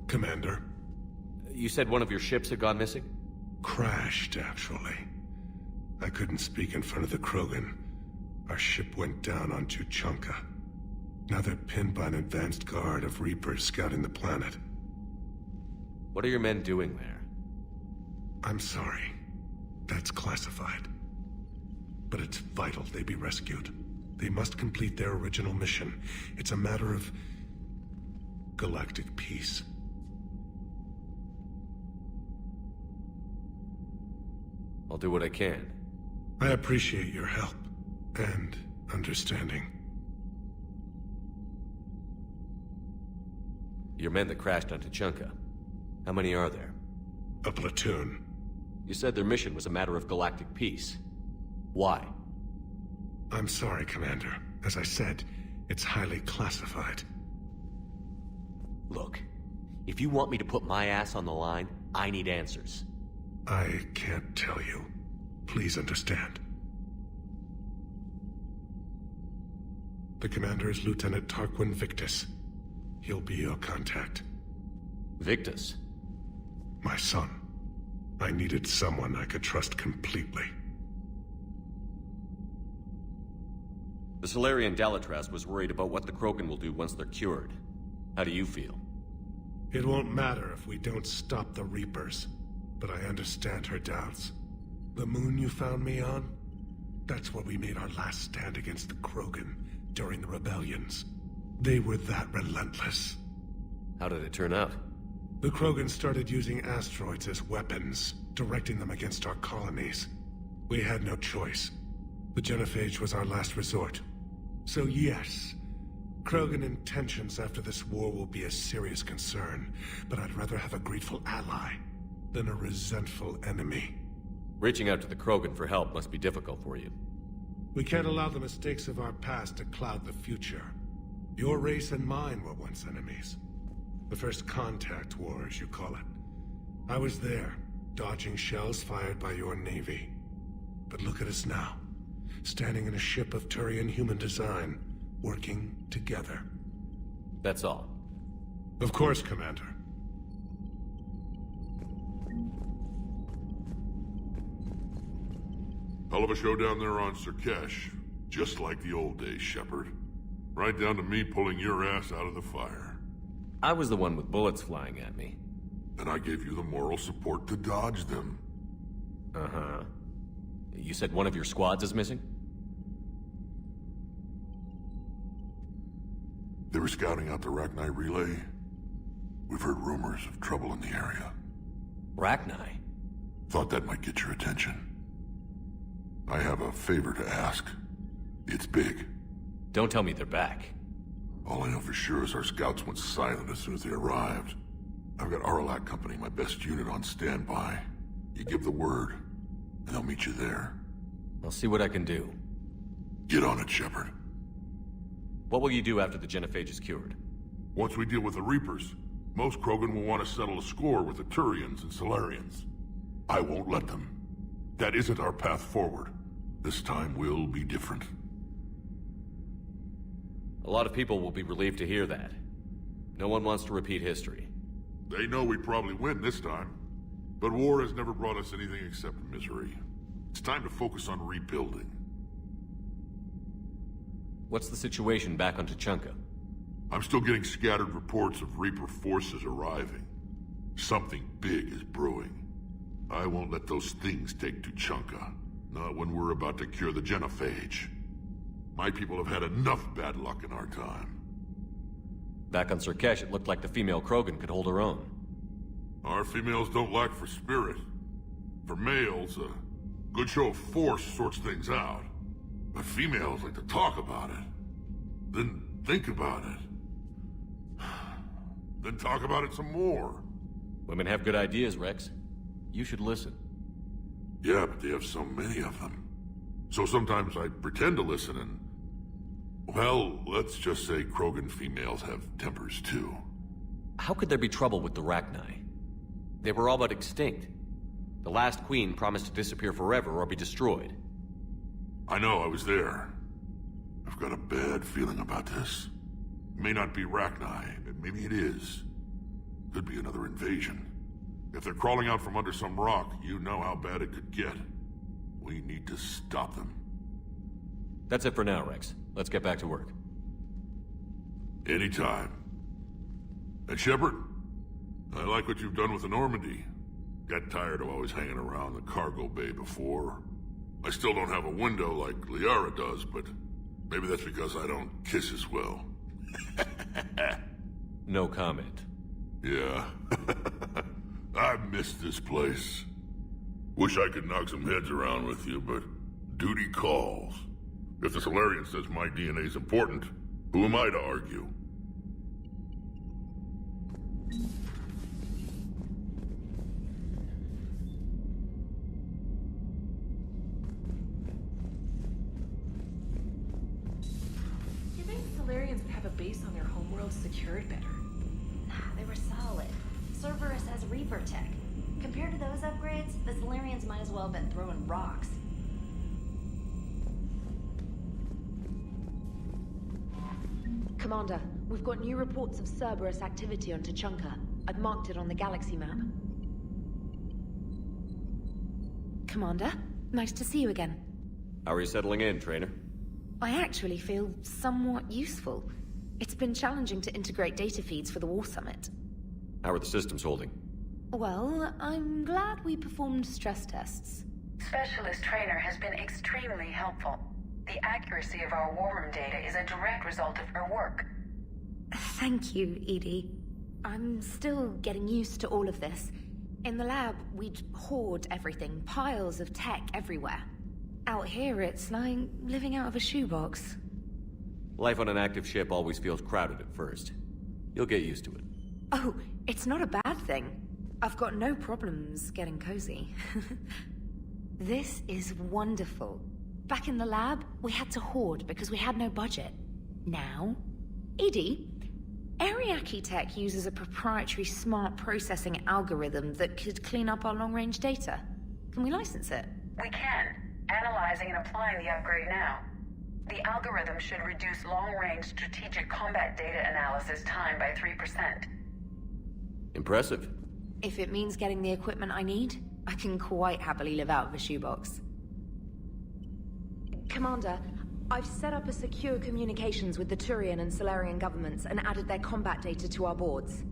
Commander. You said one of your ships had gone missing? Crashed, actually. I couldn't speak in front of the Krogan. Our ship went down on Tuchanka. Now they're pinned by an advanced guard of Reapers scouting the planet. What are your men doing there? I'm sorry. That's classified. But it's vital they be rescued. They must complete their original mission. It's a matter of galactic peace. I'll do what I can. I appreciate your help and understanding. Your men that crashed on Tuchanka. How many are there? A platoon. You said their mission was a matter of galactic peace. Why? I'm sorry, Commander. As I said, it's highly classified. Look, if you want me to put my ass on the line, I need answers. I can't tell you. Please understand. The commander is Lieutenant Tarquin Victus. He'll be your contact. Victus? My son. I needed someone I could trust completely. The Solarian Dalitras was worried about what the Krogan will do once they're cured. How do you feel? It won't matter if we don't stop the Reapers, but I understand her doubts. The moon you found me on? That's where we made our last stand against the Krogan during the rebellions. They were that relentless. How did it turn out? The Krogan started using asteroids as weapons, directing them against our colonies. We had no choice. The genophage was our last resort. So yes, Krogan intentions after this war will be a serious concern, but I'd rather have a grateful ally than a resentful enemy. Reaching out to the Krogan for help must be difficult for you. We can't allow the mistakes of our past to cloud the future. Your race and mine were once enemies. The first contact war, as you call it. I was there, dodging shells fired by your navy. But look at us now, standing in a ship of Turian human design, working together. That's all. Of course, Commander. Hell of a show down there on Sur'Kesh. Just like the old days, Shepard. Right down to me pulling your ass out of the fire. I was the one with bullets flying at me. And I gave you the moral support to dodge them. Uh-huh. You said one of your squads is missing? They were scouting out the Rachni relay. We've heard rumors of trouble in the area. Rachni? Thought that might get your attention. I have a favor to ask. It's big. Don't tell me they're back. All I know for sure is our scouts went silent as soon as they arrived. I've got Aralac Company, my best unit, on standby. You give the word, and they'll meet you there. I'll see what I can do. Get on it, Shepard. What will you do after the genophage is cured? Once we deal with the Reapers, most Krogan will want to settle a score with the Turians and Solarians. I won't let them. That isn't our path forward. This time will be different. A lot of people will be relieved to hear that. No one wants to repeat history. They know we probably win this time. But war has never brought us anything except misery. It's time to focus on rebuilding. What's the situation back on Tuchanka? I'm still getting scattered reports of Reaper forces arriving. Something big is brewing. I won't let those things take Tuchanka. Not when we're about to cure the genophage. My people have had enough bad luck in our time. Back on Sur'Kesh, it looked like the female Krogan could hold her own. Our females don't lack for spirit. For males, a good show of force sorts things out. But females like to talk about it. Then think about it. Then talk about it some more. Women have good ideas, Rex. You should listen. Yeah, but they have so many of them. So sometimes I pretend to listen and... Well, let's just say Krogan females have tempers too. How could there be trouble with the Rachni? They were all but extinct. The last queen promised to disappear forever or be destroyed. I know, I was there. I've got a bad feeling about this. It may not be Rachni, but maybe it is. Could be another invasion. If they're crawling out from under some rock, you know how bad it could get. We need to stop them. That's it for now, Rex. Let's get back to work. Anytime. And Shepard, I like what you've done with the Normandy. Got tired of always hanging around the cargo bay before. I still don't have a window like Liara does, but maybe that's because I don't kiss as well. No comment. Yeah. I miss this place. Wish I could knock some heads around with you, but duty calls. If the Solarian says my DNA is important, who am I to argue? You think Solarians would have a base on their homeworld secured better? Nah, they were solid. Cerberus has Reaper tech. Compared to those upgrades, the Solarians might as well have been throwing rocks. Commander, we've got new reports of Cerberus activity on Tuchanka. I've marked it on the galaxy map. Commander, nice to see you again. How are you settling in, Trainer? I actually feel somewhat useful. It's been challenging to integrate data feeds for the War Summit. How are the systems holding? Well, I'm glad we performed stress tests. Specialist Trainer has been extremely helpful. The accuracy of our war room data is a direct result of her work. Thank you, Edie. I'm still getting used to all of this. In the lab, we'd hoard everything, piles of tech everywhere. Out here, it's like living out of a shoebox. Life on an active ship always feels crowded at first. You'll get used to it. Oh, it's not a bad thing. I've got no problems getting cozy. This is wonderful. Back in the lab, we had to hoard because we had no budget. Now, Edie, Ariake Tech uses a proprietary smart processing algorithm that could clean up our long-range data. Can we license it? We can. Analyzing and applying the upgrade now. The algorithm should reduce long-range strategic combat data analysis time by 3%. Impressive. If it means getting the equipment I need, I can quite happily live out of a shoebox. Commander, I've set up a secure communications with the Turian and Solarian governments and added their combat data to our boards.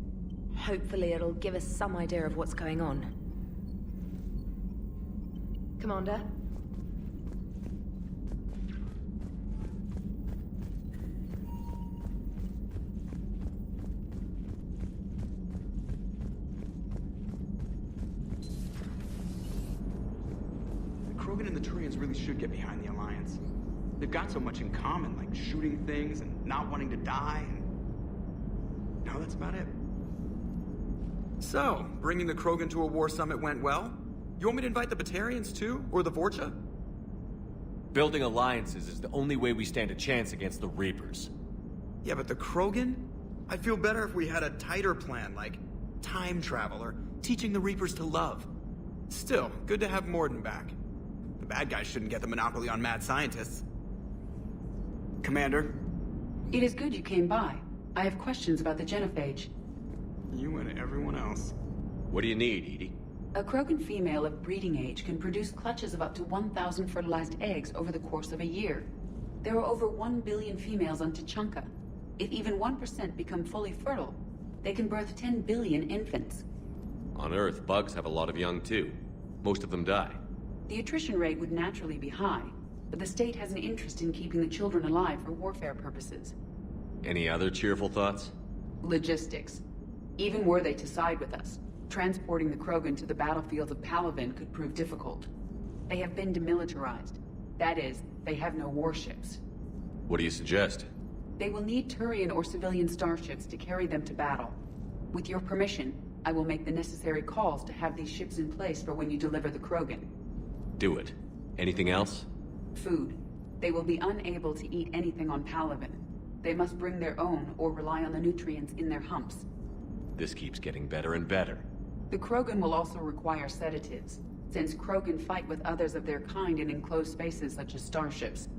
Hopefully it'll give us some idea of what's going on. Commander? Krogan and the Turians really should get behind the Alliance. They've got so much in common, like shooting things and not wanting to die, and... now that's about it. So, bringing the Krogan to a war summit went well? You want me to invite the Batarians too? Or the Vorcha? Building alliances is the only way we stand a chance against the Reapers. Yeah, but the Krogan? I'd feel better if we had a tighter plan, like time travel or teaching the Reapers to love. Still, good to have Morden back. The bad guys shouldn't get the monopoly on mad scientists. Commander, It is good you came by. I have questions about the genophage. You and everyone else. What do you need, Edie? A Krogan female of breeding age can produce clutches of up to 1,000 fertilized eggs over the course of a year. There are over 1 billion females on Tuchanka. If even 1% become fully fertile, they can birth 10 billion infants. On Earth, bugs have a lot of young too. Most of them die. The attrition rate would naturally be high, but the state has an interest in keeping the children alive for warfare purposes. Any other cheerful thoughts? Logistics. Even were they to side with us, transporting the Krogan to the battlefields of Palaven could prove difficult. They have been demilitarized. That is, they have no warships. What do you suggest? They will need Turian or civilian starships to carry them to battle. With your permission, I will make the necessary calls to have these ships in place for when you deliver the Krogan. Do it. Anything else? Food. They will be unable to eat anything on Palaven. They must bring their own or rely on the nutrients in their humps. This keeps getting better and better. The Krogan will also require sedatives, since Krogan fight with others of their kind in enclosed spaces such as starships.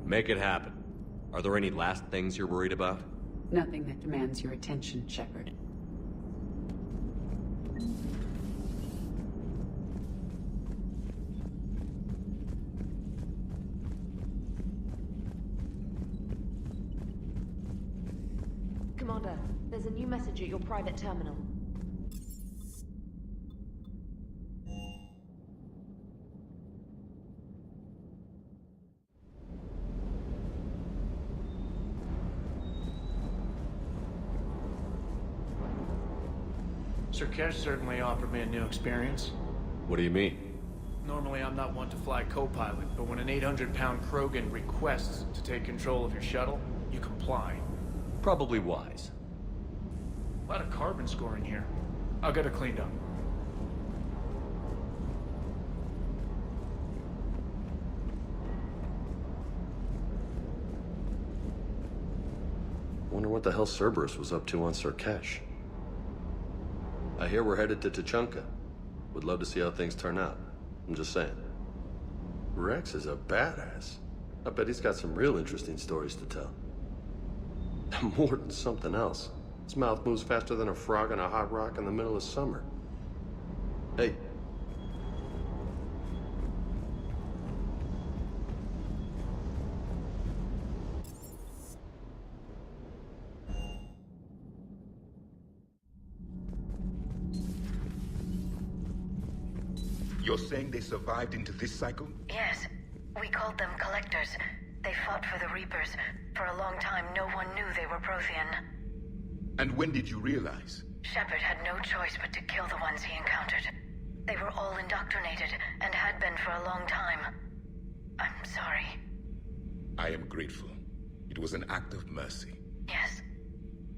Make it happen. Are there any last things you're worried about? Nothing that demands your attention, Shepard. Commander, there's a new message at your private terminal. Sur'Kesh certainly offered me a new experience. What do you mean? Normally I'm not one to fly co-pilot, but when an 800-pound Krogan requests to take control of your shuttle, you comply. Probably wise. A lot of carbon scoring here. I'll get it cleaned up. Wonder what the hell Cerberus was up to on Sur'Kesh. I hear we're headed to Tuchanka. Would love to see how things turn out. I'm just saying. Rex is a badass. I bet he's got some real interesting stories to tell. More than something else. His mouth moves faster than a frog on a hot rock in the middle of summer. Hey. You're saying they survived into this cycle? Yes. We called them Collectors. They fought for the Reapers. For a long time, no one knew they were Prothean. And when did you realize? Shepard had no choice but to kill the ones he encountered. They were all indoctrinated, and had been for a long time. I'm sorry. I am grateful. It was an act of mercy. Yes.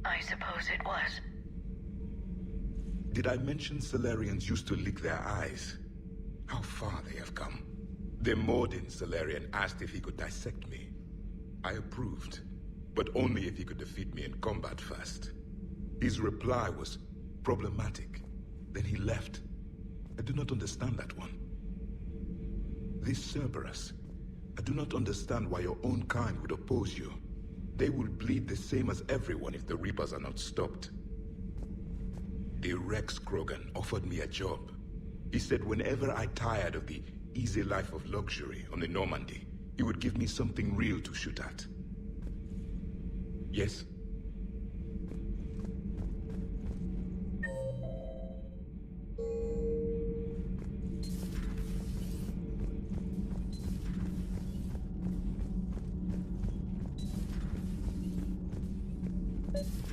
I suppose it was. Did I mention Salarians used to lick their eyes? How far they have come. The Mordin Salarian asked if he could dissect me. I approved, but only if he could defeat me in combat first. His reply was problematic. Then he left. I do not understand that one. This Cerberus, I do not understand why your own kind would oppose you. They will bleed the same as everyone if the Reapers are not stopped. The Rex Krogan offered me a job. He said whenever I tired of the easy life of luxury on the Normandy, he would give me something real to shoot at. Yes?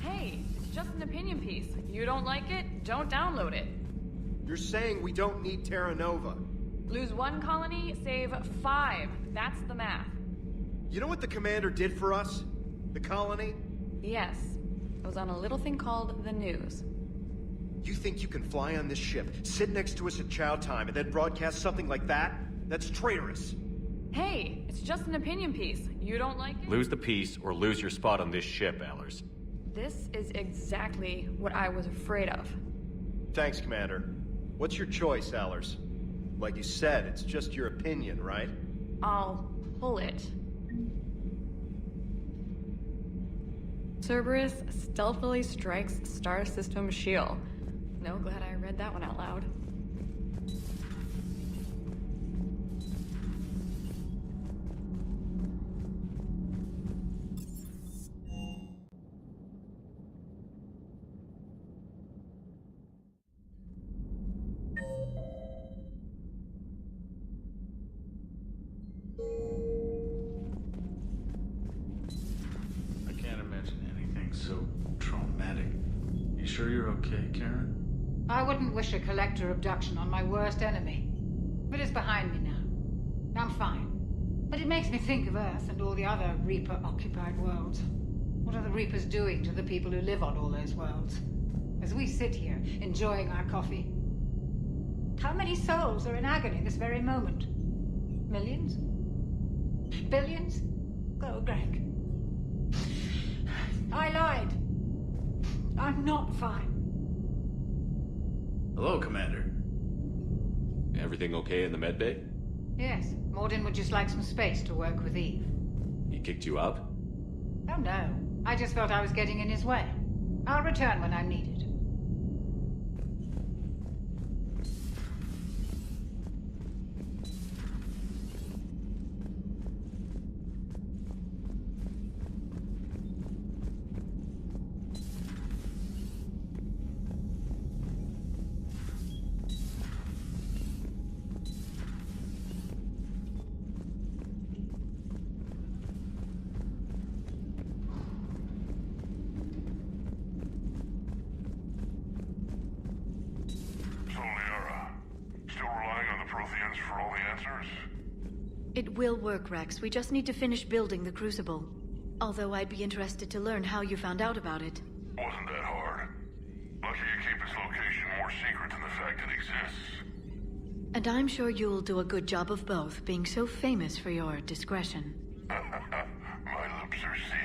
Hey, it's just an opinion piece. You don't like it? Don't download it. You're saying we don't need Terra Nova. Lose 1 colony, save 5. That's the math. You know what the commander did for us? The colony? Yes. It was on a little thing called the news. You think you can fly on this ship, sit next to us at chow time, and then broadcast something like that? That's traitorous. Hey, it's just an opinion piece. You don't like it? Lose the peace or lose your spot on this ship, Allers. This is exactly what I was afraid of. Thanks, Commander. What's your choice, Allers? Like you said, it's just your opinion, right? I'll pull it. Cerberus stealthily strikes star system shield. No, glad I read that one out loud. So traumatic. You sure you're okay, Karen? I wouldn't wish a collector abduction on my worst enemy. But it's behind me now. I'm fine. But it makes me think of Earth and all the other Reaper-occupied worlds. What are the Reapers doing to the people who live on all those worlds? As we sit here, enjoying our coffee. How many souls are in agony this very moment? Millions? Billions? Oh, Greg. I lied. I'm not fine. Hello, Commander. Everything okay in the medbay? Yes, Morden would just like some space to work with Eve. He kicked you out? Oh no, I just felt I was getting in his way. I'll return when I'm needed. It will work, Rex. We just need to finish building the Crucible. Although I'd be interested to learn how you found out about it. Wasn't that hard. Lucky you keep its location more secret than the fact it exists. And I'm sure you'll do a good job of both, being so famous for your discretion. My lips are sealed.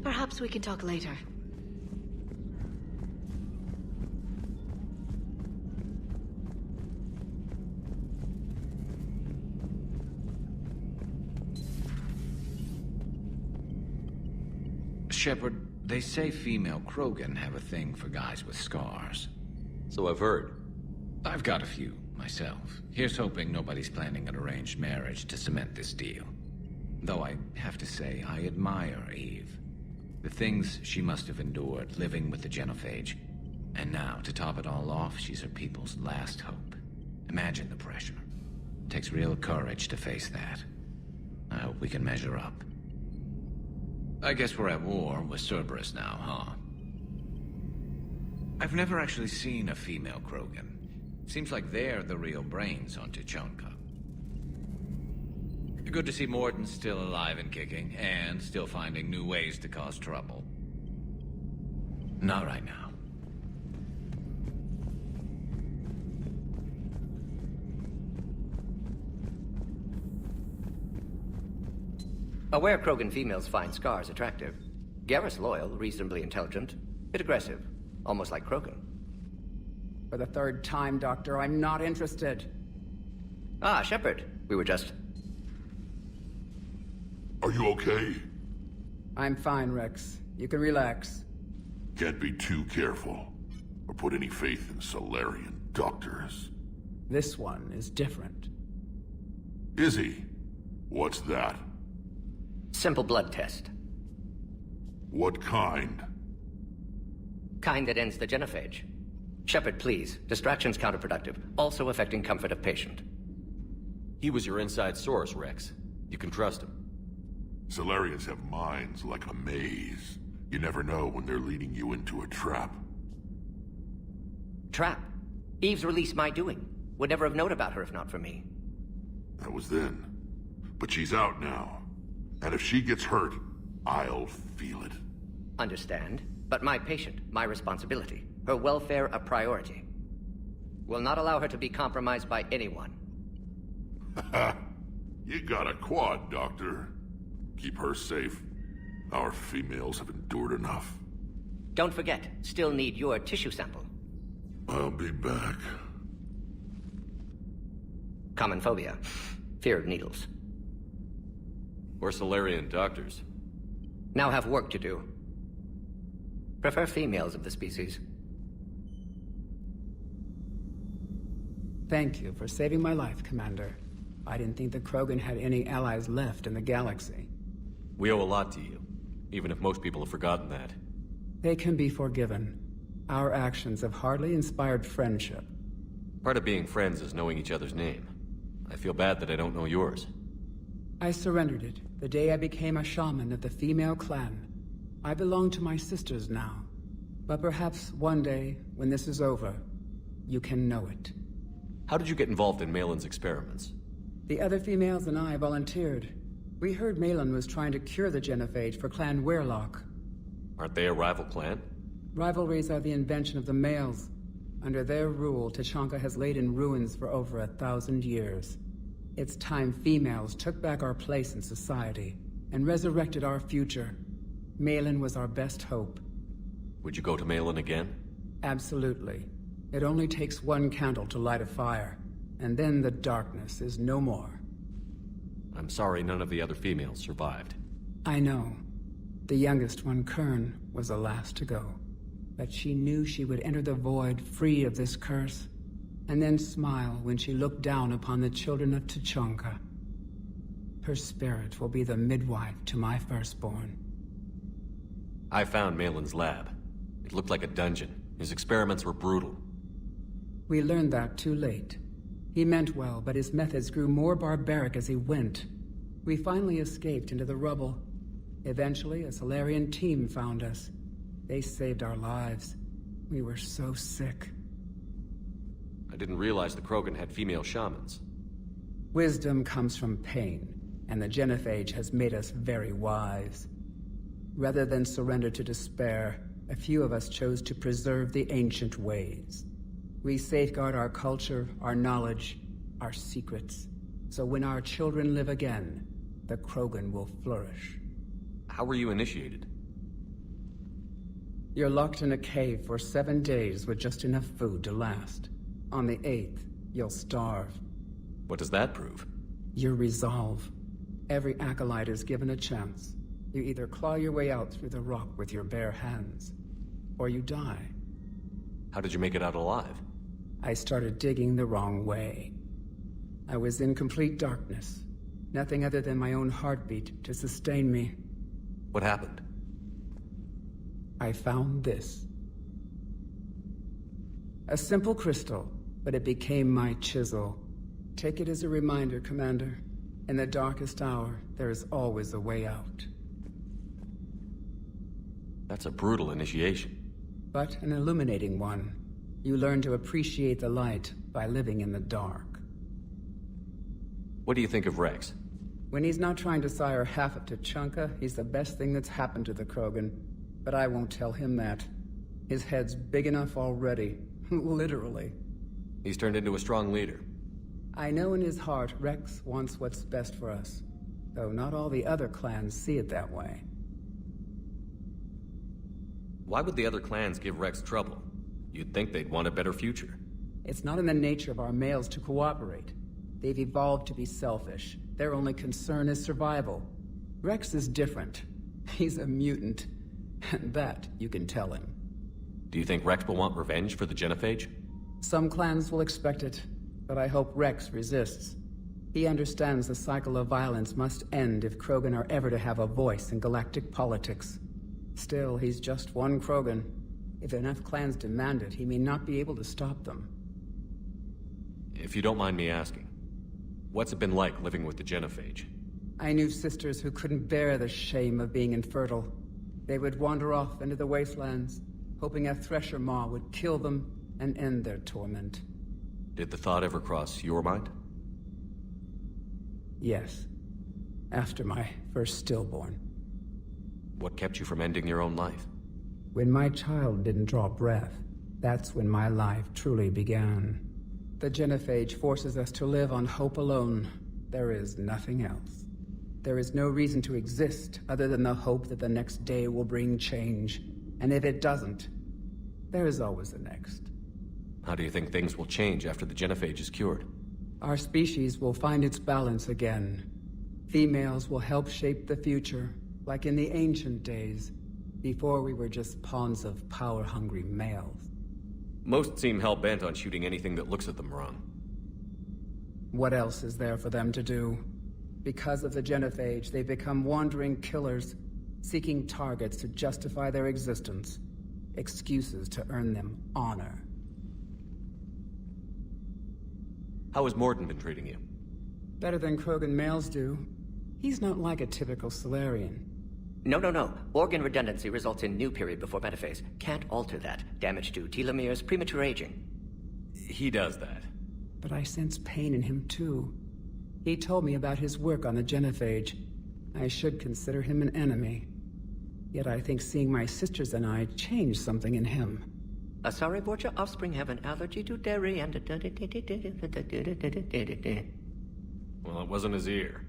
Perhaps we can talk later. Shepard, they say female Krogan have a thing for guys with scars. So I've heard. I've got a few, myself. Here's hoping nobody's planning an arranged marriage to cement this deal. Though I have to say, I admire Eve. The things she must have endured living with the Genophage. And now, to top it all off, she's her people's last hope. Imagine the pressure. It takes real courage to face that. I hope we can measure up. I guess we're at war with Cerberus now, huh? I've never actually seen a female Krogan. Seems like they're the real brains on Tuchanka. Good to see Morden's still alive and kicking, and still finding new ways to cause trouble. Not right now. Aware Krogan females find scars attractive. Garrus loyal, reasonably intelligent, bit aggressive, almost like Krogan. For the third time, Doctor, I'm not interested. Ah, Shepard. We were just... Are you okay? I'm fine, Rex. You can relax. Can't be too careful, or put any faith in Solarian doctors. This one is different. Is he? What's that? Simple blood test. What kind? Kind that ends the genophage. Shepard, please. Distraction's counterproductive, also affecting comfort of patient. He was your inside source, Rex. You can trust him. Solarians have minds like a maze. You never know when they're leading you into a trap. Trap? Eve's release my doing. Would never have known about her if not for me. That was then. But she's out now. And if she gets hurt, I'll feel it. Understand. but my patient, my responsibility. Her welfare a priority. Will not allow her to be compromised by anyone. You got a quad, Doctor. Keep her safe. Our females have endured enough. Don't forget, still need your tissue sample. I'll be back. Common phobia. Fear of needles. We're Solarian doctors. Now have work to do. Prefer females of the species. Thank you for saving my life, Commander. I didn't think the Krogan had any allies left in the galaxy. We owe a lot to you, even if most people have forgotten that. They can be forgiven. Our actions have hardly inspired friendship. Part of being friends is knowing each other's name. I feel bad that I don't know yours. I surrendered it the day I became a shaman of the female clan. I belong to my sisters now. But perhaps one day, when this is over, you can know it. How did you get involved in Malin's experiments? The other females and I volunteered. We heard Malin was trying to cure the genophage for Clan Weirlock. Aren't they a rival clan? Rivalries are the invention of the males. Under their rule, Tuchanka has laid in ruins for over 1,000 years. It's time females took back our place in society and resurrected our future. Malin was our best hope. Would you go to Malin again? Absolutely. It only takes one candle to light a fire, and then the darkness is no more. I'm sorry none of the other females survived. I know. The youngest one, Kern, was the last to go. But she knew she would enter the void free of this curse, and then smile when she looked down upon the children of Tuchanka. Her spirit will be the midwife to my firstborn. I found Malin's lab. It looked like a dungeon. His experiments were brutal. We learned that too late. He meant well, but his methods grew more barbaric as he went. We finally escaped into the rubble. Eventually, a Solarian team found us. They saved our lives. We were so sick. I didn't realize the Krogan had female shamans. Wisdom comes from pain, and the genophage has made us very wise. Rather than surrender to despair, a few of us chose to preserve the ancient ways. We safeguard our culture, our knowledge, our secrets. So when our children live again, the Krogan will flourish. How were you initiated? You're locked in a cave for 7 days with just enough food to last. On the 8th, you'll starve. What does that prove? Your resolve. Every acolyte is given a chance. You either claw your way out through the rock with your bare hands, or you die. How did you make it out alive? I started digging the wrong way. I was in complete darkness. Nothing other than my own heartbeat to sustain me. What happened? I found this. A simple crystal, but it became my chisel. Take it as a reminder, Commander. In the darkest hour, there is always a way out. That's a brutal initiation. But an illuminating one. You learn to appreciate the light by living in the dark. What do you think of Rex? When he's not trying to sire half of Tuchanka, he's the best thing that's happened to the Krogan. But I won't tell him that. His head's big enough already. Literally. He's turned into a strong leader. I know in his heart Rex wants what's best for us. Though not all the other clans see it that way. Why would the other clans give Rex trouble? You'd think they'd want a better future. It's not in the nature of our males to cooperate. They've evolved to be selfish. Their only concern is survival. Rex is different. He's a mutant. And that you can tell him. Do you think Rex will want revenge for the genophage? Some clans will expect it, but I hope Rex resists. He understands the cycle of violence must end if Krogan are ever to have a voice in galactic politics. Still, he's just one Krogan. If enough clans demand it, he may not be able to stop them. If you don't mind me asking, what's it been like living with the genophage? I knew sisters who couldn't bear the shame of being infertile. They would wander off into the wastelands, hoping a thresher maw would kill them and end their torment. Did the thought ever cross your mind? Yes. After my first stillborn. What kept you from ending your own life? When my child didn't draw breath, that's when my life truly began. The genophage forces us to live on hope alone. There is nothing else. There is no reason to exist other than the hope that the next day will bring change. And if it doesn't, there is always the next. How do you think things will change after the genophage is cured? Our species will find its balance again. Females will help shape the future, like in the ancient days, before we were just pawns of power-hungry males. Most seem hell-bent on shooting anything that looks at them wrong. What else is there for them to do? Because of the genophage, they become wandering killers, seeking targets to justify their existence, excuses to earn them honor. How has Morden been treating you? Better than Krogan males do. He's not like a typical Solarian. No. Organ redundancy results in new period before metaphase. Can't alter that. Damage to telomeres, premature aging. He does that. But I sense pain in him too. He told me about his work on the genophage. I should consider him an enemy. Yet I think seeing my sisters and I changed something in him. Sorry, Borgia offspring have an allergy to dairy and... Well, it wasn't his ear.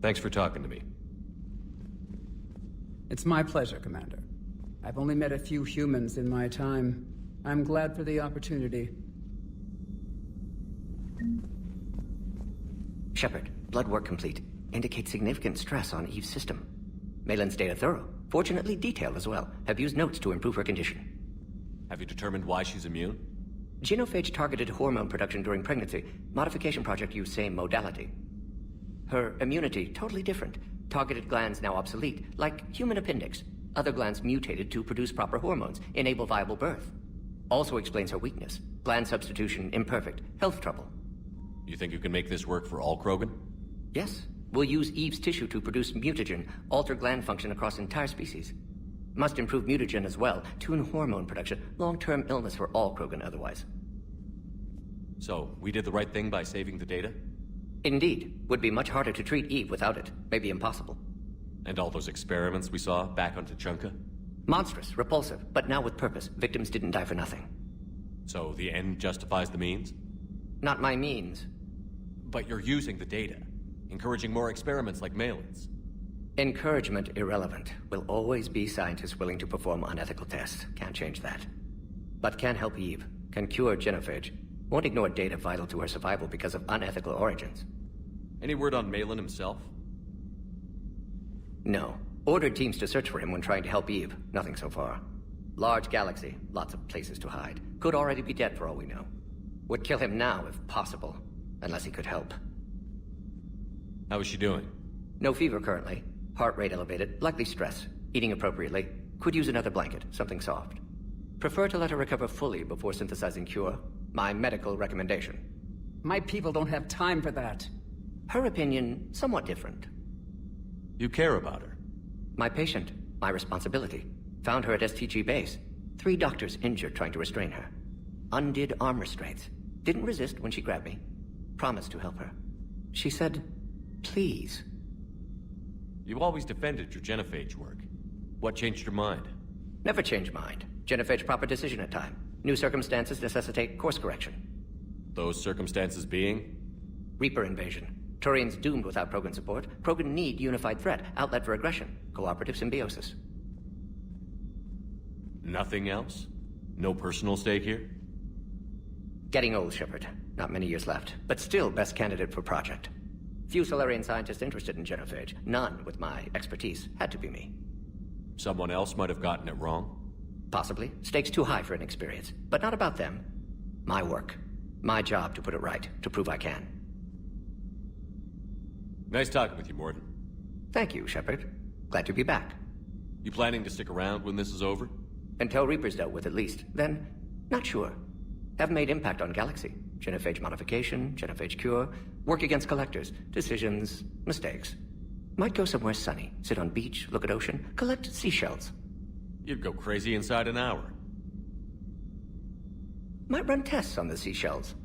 Thanks for talking to me. It's my pleasure, Commander. I've only met a few humans in my time. I'm glad for the opportunity. Shepard, blood work complete. Indicates significant stress on Eve's system. Malin's data thorough. Fortunately detailed as well. Have used notes to improve her condition. Have you determined why she's immune? Genophage targeted hormone production during pregnancy. Modification project used same modality. Her immunity, totally different. Targeted glands now obsolete, like human appendix. Other glands mutated to produce proper hormones, enable viable birth. Also explains her weakness. Gland substitution imperfect. Health trouble. You think you can make this work for all Krogan? Yes. We'll use Eve's tissue to produce mutagen, alter gland function across entire species. Must improve mutagen as well, tune hormone production, long-term illness for all Krogan otherwise. So, we did the right thing by saving the data? Indeed. Would be much harder to treat Eve without it. Maybe impossible. And all those experiments we saw back on Tuchanka? Monstrous, repulsive, but now with purpose. Victims didn't die for nothing. So the end justifies the means? Not my means. But you're using the data, encouraging more experiments like Malin's. Encouragement irrelevant. Will always be scientists willing to perform unethical tests. Can't change that. But can help Eve. Can cure genophage. Won't ignore data vital to her survival because of unethical origins. Any word on Malin himself? No. Ordered teams to search for him when trying to help Eve. Nothing so far. Large galaxy. Lots of places to hide. Could already be dead for all we know. Would kill him now if possible. Unless he could help. How is she doing? No fever currently. Heart rate elevated. Likely stress. Eating appropriately. Could use another blanket. Something soft. Prefer to let her recover fully before synthesizing cure. My medical recommendation. My people don't have time for that. Her opinion, somewhat different. You care about her? My patient. My responsibility. Found her at STG base. 3 doctors injured trying to restrain her. Undid arm restraints. Didn't resist when she grabbed me. Promised to help her. She said, please. You always defended your genophage work. What changed your mind? Never change mind. Genophage proper decision at time. New circumstances necessitate course correction. Those circumstances being? Reaper invasion. Turians doomed without Krogan support. Krogan need unified threat. Outlet for aggression. Cooperative symbiosis. Nothing else? No personal stake here? Getting old, Shepard. Not many years left. But still best candidate for project. Few Solarian scientists interested in genophage. None with my expertise. Had to be me. Someone else might have gotten it wrong? Possibly. Stakes too high for inexperience. But not about them. My work. My job to put it right. To prove I can. Nice talking with you, Morden. Thank you, Shepard. Glad to be back. You planning to stick around when this is over? Until Reaper's dealt with at least. Then, not sure. Haven't made impact on Galaxy. Genophage modification, genophage cure, work against collectors, decisions, mistakes. Might go somewhere sunny. Sit on beach, look at ocean, collect seashells. You'd go crazy inside an hour. Might run tests on the seashells.